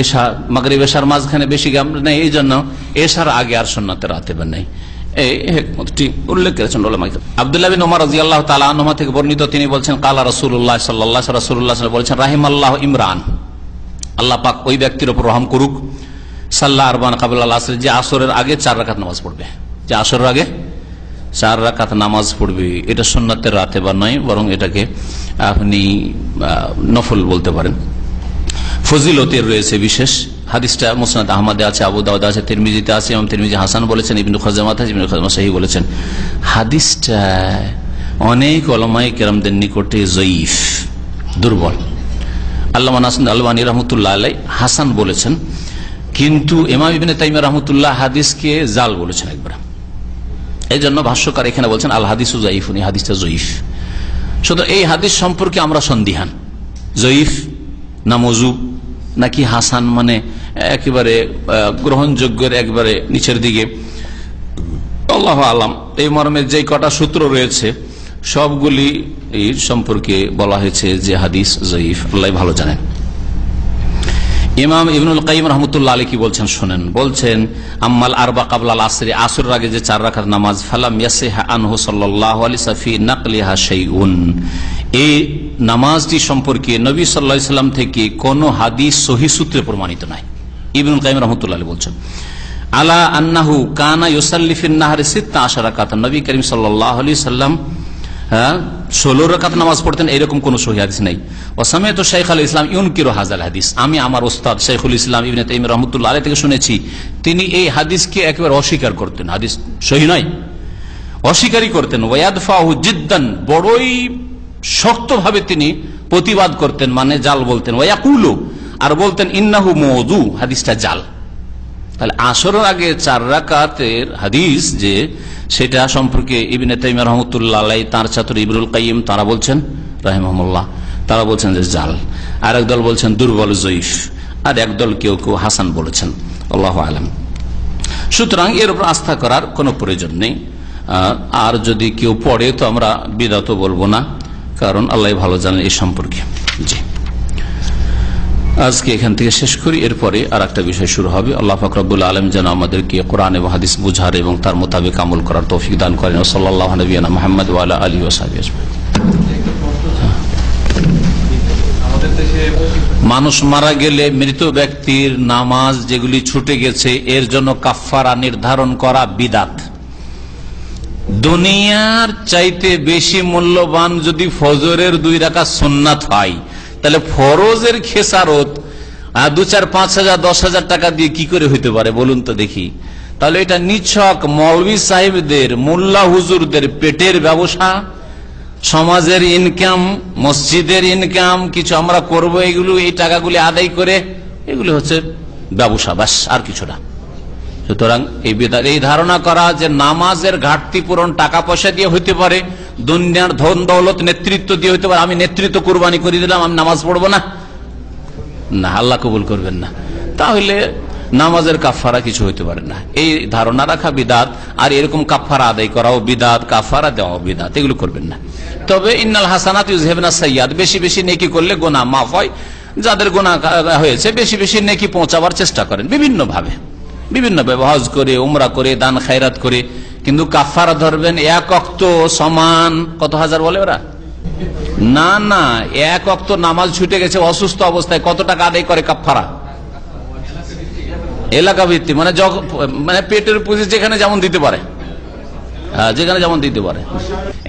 Speaker 3: এশা মাগরিব এশার মাঝখানে বেশি গ্যাপ নেই, এই জন্য এশার আগে আর সুন্নতে রাতে বা নেই। এই হিকমতটি উল্লেখ করেছেন উলামা। আব্দুল্লাহ বিন ওমর রাদিয়াল্লাহু তাআলা আনহু থেকে বর্ণিত, তিনি বলছেন কালা রাসূলুল্লাহ সাল্লাল্লাহু আলাইহি ওয়াসাল্লাম বলেছেন রাহিমাল্লাহু ইমরান, আল্লাহ পাক ওই ব্যক্তির উপর রহম করুক, সাল্লাহ আরবান কাবলাল আসর, যে আসরের আগে 4 রাকাত নামাজ পড়বে, যে আসরের আগে 4 রাকাত নামাজ পড়বে। এটা সুন্নাতের রাতে বা নয়, বরং এটাকে আপনি নফল বলতে পারেন। ফজিলতের রয়েছে বিশেষ, হাদিসটা মুসনাদ আহমদে আছে, আবু দাউদে আছে, তিরমিজিতে আছে, ইমাম তিরমিজি হাসান বলেছেন, ইবনে খুজাইমাতে আছে, ইবনে খুজাইমা সহিহ বলেছেন। হাদিসটা অনেক উলামায়ে কেরামদের নিকটে জয়ীফ, দুর্বল। আল্লামা নাসির আলবানী রাহমাতুল্লাহ আলাইহি হাসান বলেছেন, কিন্তু ইমাম ইবনে তাইমিয়া রাহমাতুল্লাহ হাদিসকে জাল বলেছেন একবার। এই জন্য ভাষ্যকার এখানে বলছেন আল হাদিসু যায়িফুন, এই হাদিসটা জয়ীফ। সুতরাং এই হাদিস সম্পর্কে আমরা সন্দিহান, জয়ীফ না মওযূব নাকি হাসান, মানে একেবারে গ্রহণযোগ্যের একবারে নিচের দিকে, আল্লাহু আলাম। এই মর্মে যে কটা সূত্র রয়েছে সবগুলি এই সম্পর্কে বলা হয়েছে যে হাদিস জয়ীফ, আল্লাহ ভালো জানেন। ইমাম ইবনুল কাইয়িম রাহমাতুল্লাহ আলাইহি কি বলছেন শুনেন, বলছেন আম্মাল আরবা কাবলাল আসরি, আসরের আগে যে 4 রাকাত নামাজ, ফালাম ইয়াসিহা আনহু সাল্লাল্লাহু আলাইহি ওয়াসাল্লাম ফি নাকলিহা শাইউন, এই নামাজটি সম্পর্কে নবী সাল্লাল্লাহু আলাইহি ওয়াসাল্লাম থেকে কোনো হাদিস সহিহ সূত্রে প্রমাণিত নয়। ইবনুল কাইয়িম রাহমাতুল্লাহ আলাইহি বলছেন আলা আন্নাহু কানা ইউসাল্লি ফিন নাহারি 16 রাকাত, নবী করিম সাল্লাল্লাহু আলাইহি ওয়াসাল্লাম 16 রাকাত নামাজ পড়তেন, এরকম কোন সহিহ হাদিস নেই। ওয়াসামিতু শাইখ আল ইসলাম ইউনকিরু হাযাল হাদিস, আমি আমার ওস্তাদ শাইখুল ইসলাম ইবনে তাইমিয়া রাহমাতুল্লাহ আলাইহি থেকে শুনেছি তিনি এই হাদিসকে একেবারে অস্বীকার করতেন, হাদিস সহিহ নয়, অস্বীকারই করতেন। ওয়ায়াদফাহু জিদ্দান, বড়ই শক্তভাবে তিনি প্রতিবাদ করতেন, মানে জাল বলতেন। ওয়ায়াকুলু, আর বলতেন ইন্নাহু মওযু, হাদিসটা জাল। তাহলে আসরের আগে 4 রাকাতের হাদিস যে সেটা সম্পর্কে ইবনে তাইমিয়া রাহমাতুল্লাহ আলাইহি, তার ছাত্র ইবনুল কাইয়িম, তারা বলছেন রাহিমাহুল্লাহ, তারা বলছেন যে জাল, আর একদল বলছেন দুর্বল জয়ীফ, আর একদল কেউ কেউ হাসান বলেছেন, আল্লাহু আলাম। সুতরাং এর উপর আস্থা করার কোনো প্রয়োজন নেই। আর যদি কেউ পড়ে তো আমরা বিদআত বলবো না, কারণ আল্লাহ ভালো জানেন এই সম্পর্কে। জি, আজকে এখান থেকে শেষ করি, এরপরে আর একটা বিষয় শুরু হবে। আল্লাহ পাক রব্বুল আলামিন যেন আমাদেরকে কোরআন এবং হাদিস বুঝার এবং তার মোতাবেক আমল করার তৌফিক দান করেন। সাল্লাল্লাহু আলাইহি মুহাম্মদ ওয়া আলা আলিহি ওয়া সাহবিহি আজমাইন। মানুষ মারা গেলে মৃত ব্যক্তির নামাজ যেগুলি ছুটে গেছে এর জন্য কাফফারা নির্ধারণ করা বিদআত। দুনিয়ার চাইতে বেশি মূল্যবান যদি ফজরের 2 রাকাত সুন্নাত হয়, তাহলে ফরজের খেসারত 2-4-5,000 10,000 টাকা দিয়ে কি করে হইতে পারে বলুন তো দেখি। তাহলে এটা নিছক মৌলভী সাহেবদের, মোল্লা হুজুরদের পেটের ব্যবসা, সমাজের ইনকাম, মসজিদের ইনকাম, কিছু আমরা করব এগুলো, এই টাকাগুলি আদায় করে, এগুলি হচ্ছে ব্যবসা, ব্যাস, আর কিছু না। সুতরাং এই ধারণা করা যে নামাজের ঘাটতি পূরণ টাকা পয়সা দিয়ে হইতে পারে, দুনিয়ার ধন দৌলত নেতৃত্ব দিয়ে হইতে পারে, আমি নেতৃত্ব কুরবানি করে দিলাম, আমি নামাজ পড়বো না, না, আল্লাহ কবুল করবেন না, তাহলে নামাজের কাফারা কিছু হইতে পারে না। এই ধারণা রাখা বিদআত, আর এরকম কাফারা আদায় করাও বিদআত, কাফারা দেওয়া বিদআত, এগুলো করবেন না। তবে ইন্নাল হাসানাত ইউযহিবনা সাইয়্যাত, বেশি বেশি নেকি করলে গুনাহ মাফ হয়, যাদের গুনাহ হয়েছে বেশি বেশি নেকি পৌঁছাবার চেষ্টা করেন বিভিন্ন ভাবে হজ করে, উমরা করে, দান খায়রাত করে, কিন্তু কাফারা ধরবেন 1 ওয়াক্ত সমান কত হাজার বলে ওরা, না না, 1 ওয়াক্ত নামাজ ছুটে গেছে অসুস্থ অবস্থায়, কত টাকা আদায় করে কাফারা? এলাকা ভিত্তিক, মানে পেটের পুঁজি যেখানে যেমন দিতে পারে, যেখানে যেমন দিতে পারে।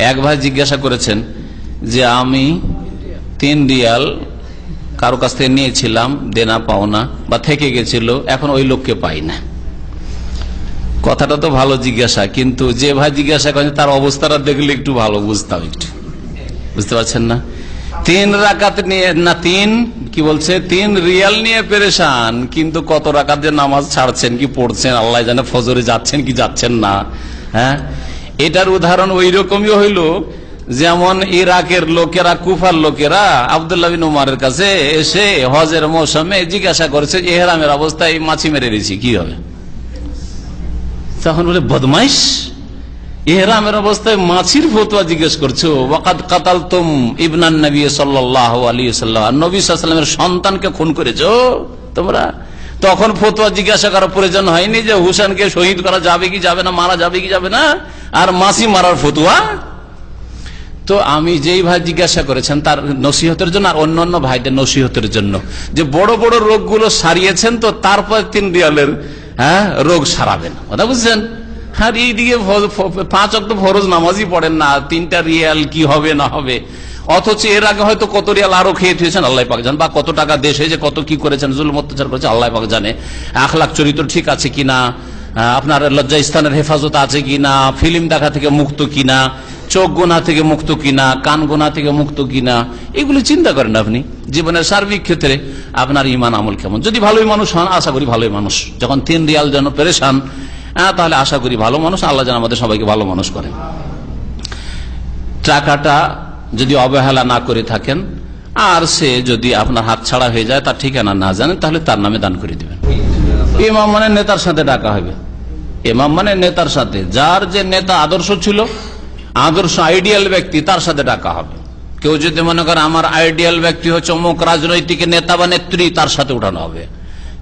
Speaker 3: এক ভাই জিজ্ঞাসা করেছেন যে আমি 3 রিয়াল কারো কাছ থেকে নিয়েছিলাম, দেনা পাওনা বা থেকে গেছিল, এখন ওই লোককে পাই না। কথাটা তো ভালো জিজ্ঞাসা, কিন্তু যে ভাই জিজ্ঞাসা করেন তার অবস্থাটা দেখলে একটু ভালো বুঝতাম, একটু বুঝতে পারছেন না। 3 রাকাত নিয়ে না, 3 রিয়াল নিয়ে পেরেশান, কিন্তু কত রাকাত যে নামাজ ছাড়ছেন কি পড়ছেন আল্লাহ জানে, ফজরে যাচ্ছেন কি যাচ্ছেন না। হ্যাঁ, এটার উদাহরণ ওই রকমই হইল যেমন ইরাকের লোকেরা, কুফার লোকেরা আব্দুল্লাহ বিন উমারের কাছে এসে হজের মৌসুমে জিজ্ঞাসা করেছে ইহরামের অবস্থায় মাছি মেরে দিয়েছি কি হবে। তখন বলে বদমাইশ, ইহরামের অবস্থায় মাছির ফতোয়া জিজ্ঞেস করছো, ওয়াকাদ কাতালতুম ইবনান নবী সাল্লাল্লাহু আলাইহি ওয়াসাল্লাম, নবী সাল্লাল্লাহু আলাইহি ওয়াসাল্লামের সন্তানকে খুন করেছো তোমরা। তখন ফতোয়া জিজ্ঞাসা করার প্রয়োজন হয়নি যে হুসেনকে শহীদ করা যাবে কি যাবে না, মারা যাবে কি যাবে না, আর মাছি মারার ফতোয়া। তো আমি যেই ভাই জিজ্ঞাসা করেছেন তার নসিহতের জন্য, আর অন্যান্য ভাইদের নসিহতের জন্য, যে বড় বড় রোগগুলো সারিয়েছেন তো তারপর 3 রিয়ালের রোগ সারাবেন, কথা বুঝছেন। আর এইদিকে 5 ওয়াক্ত ফরজ নামাজই পড়েন না, 3টা রিয়াল কি হবে না হবে, অথচ এর আগে হয়তো কত রিয়াল আরো খেয়ে থুয়েছেন আল্লাহ পাক জানেন, বা কত টাকা দেশ হয়েছে, কত কি করেছেন, জুলুম অত্যাচার করেছে আল্লাহ পাক জানে, আখলাক চরিত্র ঠিক আছে কিনা, আপনার লজ্জা স্থানের হেফাজত আছে কিনা, ফিল্ম দেখা থেকে মুক্ত কিনা, চোখ গোনা থেকে মুক্ত কিনা, কান গোনা থেকে মুক্ত কিনা, এগুলি চিন্তা করেন আপনি জীবনের সার্বিক ক্ষেত্রে আপনার ইমান আমল কেমন। যদি ভালোই মানুষ হন, আশা করি ভালোই মানুষ, যখন 3 রিয়াল যেন পেরেশান, তাহলে আশা করি ভালো মানুষ, আল্লাহ যেন আমাদের সবাইকে ভালো মানুষ করেন। টাকাটা যদি অবহেলা না করে থাকেন, আর সে যদি আপনার হাত ছাড়া হয়ে যায়, তার ঠিকানা না জানেন, তাহলে তার নামে দান করে দিবেন। ইমাম মানে নেতার সাথে ডাকা হবে, ইমাম মানে নেতার সাথে, যার যে নেতা আদর্শ ছিল, আদর্শ আইডিয়াল ব্যক্তি, তার সাথে ডাকা হবে। কেউ যদি মনে করে আমার আইডিয়াল ব্যক্তি হচ্ছে অমুক রাজনৈতিক নেতা বা নেত্রী, তার সাথে উঠানো হবে।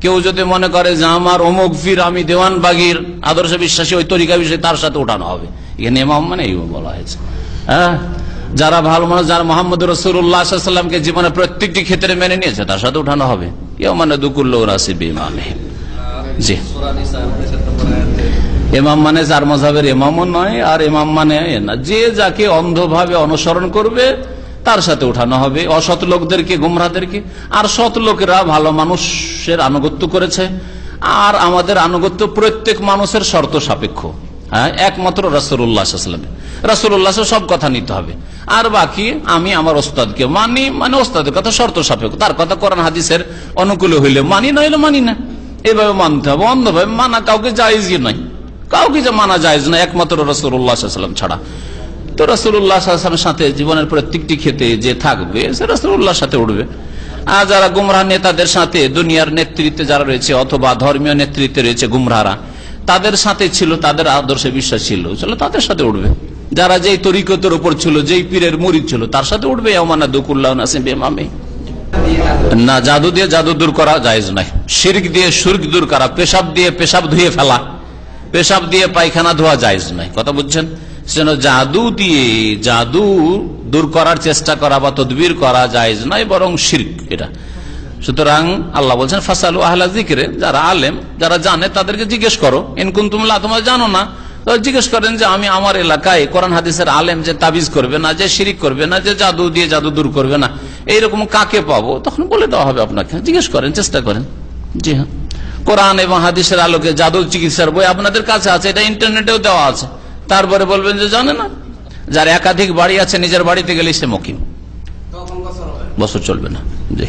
Speaker 3: কেউ যদি মনে করে যে আমার অমুক পীর, আমি দেওয়ানবাগির আদর্শ বিশ্বাসী, ওই তরিকা বিষয় তার সাথে উঠানো হবে। এখানে ইমাম মানে এই বলা হয়েছে। হ্যাঁ, যারা ভালো মানুষ, যারা মোহাম্মদ রাসূলুল্লাহ সাল্লাল্লাহু আলাইহি ওয়াসাল্লামকে জীবনের প্রত্যেকটি ক্ষেত্রে মেনে নিয়েছে, তার সাথে উঠানো হবে। কেউ মানে দুকুল্লু রাসি বিমামে। জি, ইমাম মানে যার মাযহাবের ইমামও নয়, আর ইমাম মানে না, যে যাকে অন্ধভাবে অনুসরণ করবে তার সাথে উঠানো হবে। অসৎ লোকদেরকে, গুমরাহদেরকে। আর সৎ লোকেরা ভালো মানুষের আনুগত্য করেছে, আর আমাদের আনুগত্য প্রত্যেক মানুষের শর্ত সাপেক্ষ। হ্যাঁ, একমাত্র রাসূলুল্লাহ সাল্লাল্লাহু আলাইহি ওয়াসাল্লাম, রাসূলুল্লাহ সব কথা নিতে হবে। আর বাকি আমি আমার ওস্তাদকে মানি, মানে ওস্তাদের কথা শর্ত সাপেক্ষ, তার কথা কোরআন হাদিসের অনুকূলে হইলে মানি, নইলে মানি না। এভাবে মানতে হবে, অন্ধভাবে মানা কাউকে জায়েজই নয়, কাউকে যে মানা জায়েজ না একমাত্র রাসূলুল্লাহ সাল্লাল্লাহু আলাইহি ওয়াসাল্লাম ছাড়া। তো রাসূলুল্লাহ সাল্লাল্লাহু আলাইহি ওয়াসাল্লামের সাথে জীবনের প্রত্যেকটি ক্ষেত্রে যে থাকবে সে রাসূলুল্লাহর সাথে উঠবে। আর যারা গুমরাহ নেতাদের সাথে, দুনিয়ার নেতৃত্বে যারা রয়েছে অথবা ধর্মীয় নেতৃত্বে রয়েছে গুমরাহরা, তাদের সাথে ছিল, তাদের আদর্শে বিশ্বাস ছিল, তাদের সাথে উঠবে। যারা যেই তরিকতের উপর ছিল, যেই পীরের মুরিদ ছিল, তার সাথে উঠবে। না, জাদু দিয়ে জাদু দূর করা জায়েজ নাই। শিরক দিয়ে শিরক দূর করা, পেশাব দিয়ে পেশাব ধুয়ে ফেলা, পেশাব দিয়ে পায়খানা ধোয়া জায়েজ নাই। কথা বুঝছেন? সেজন্য জাদু দিয়ে জাদু দূর করার চেষ্টা করা বা তদবির করা জায়েজ নাই, বরং শিরক এটা। সুতরাং আল্লাহ বলছেন ফাসালু আহলা যিকরে, যারা আলেম, যারা জানে তাদেরকে জিজ্ঞেস করো। ইন কুনতুম লা, তোমরা জানো না, জিজ্ঞেস করেন যে আমি আমার এলাকায় কোরআন হাদিসের আলেম যে তাবিজ করবে না, যে শিরিক করবে না, যে জাদু দিয়ে জাদু দূর করবে না, এইরকম কাকে পাবো? তখন বলে দেওয়া হবে আপনাকে। জিজ্ঞেস করেন, চেষ্টা করেন। জি হ্যাঁ, কোরআন এবং হাদিসের আলোকে জাদু চিকিৎসার বই আপনাদের কাছে আছে, এটা ইন্টারনেটেও দেওয়া আছে। তারপরে বলবেন যে জানে না। যার একাধিক বাড়ি আছে, নিজের বাড়িতে গেলে সে মকিম, বছর চলবে না। জি।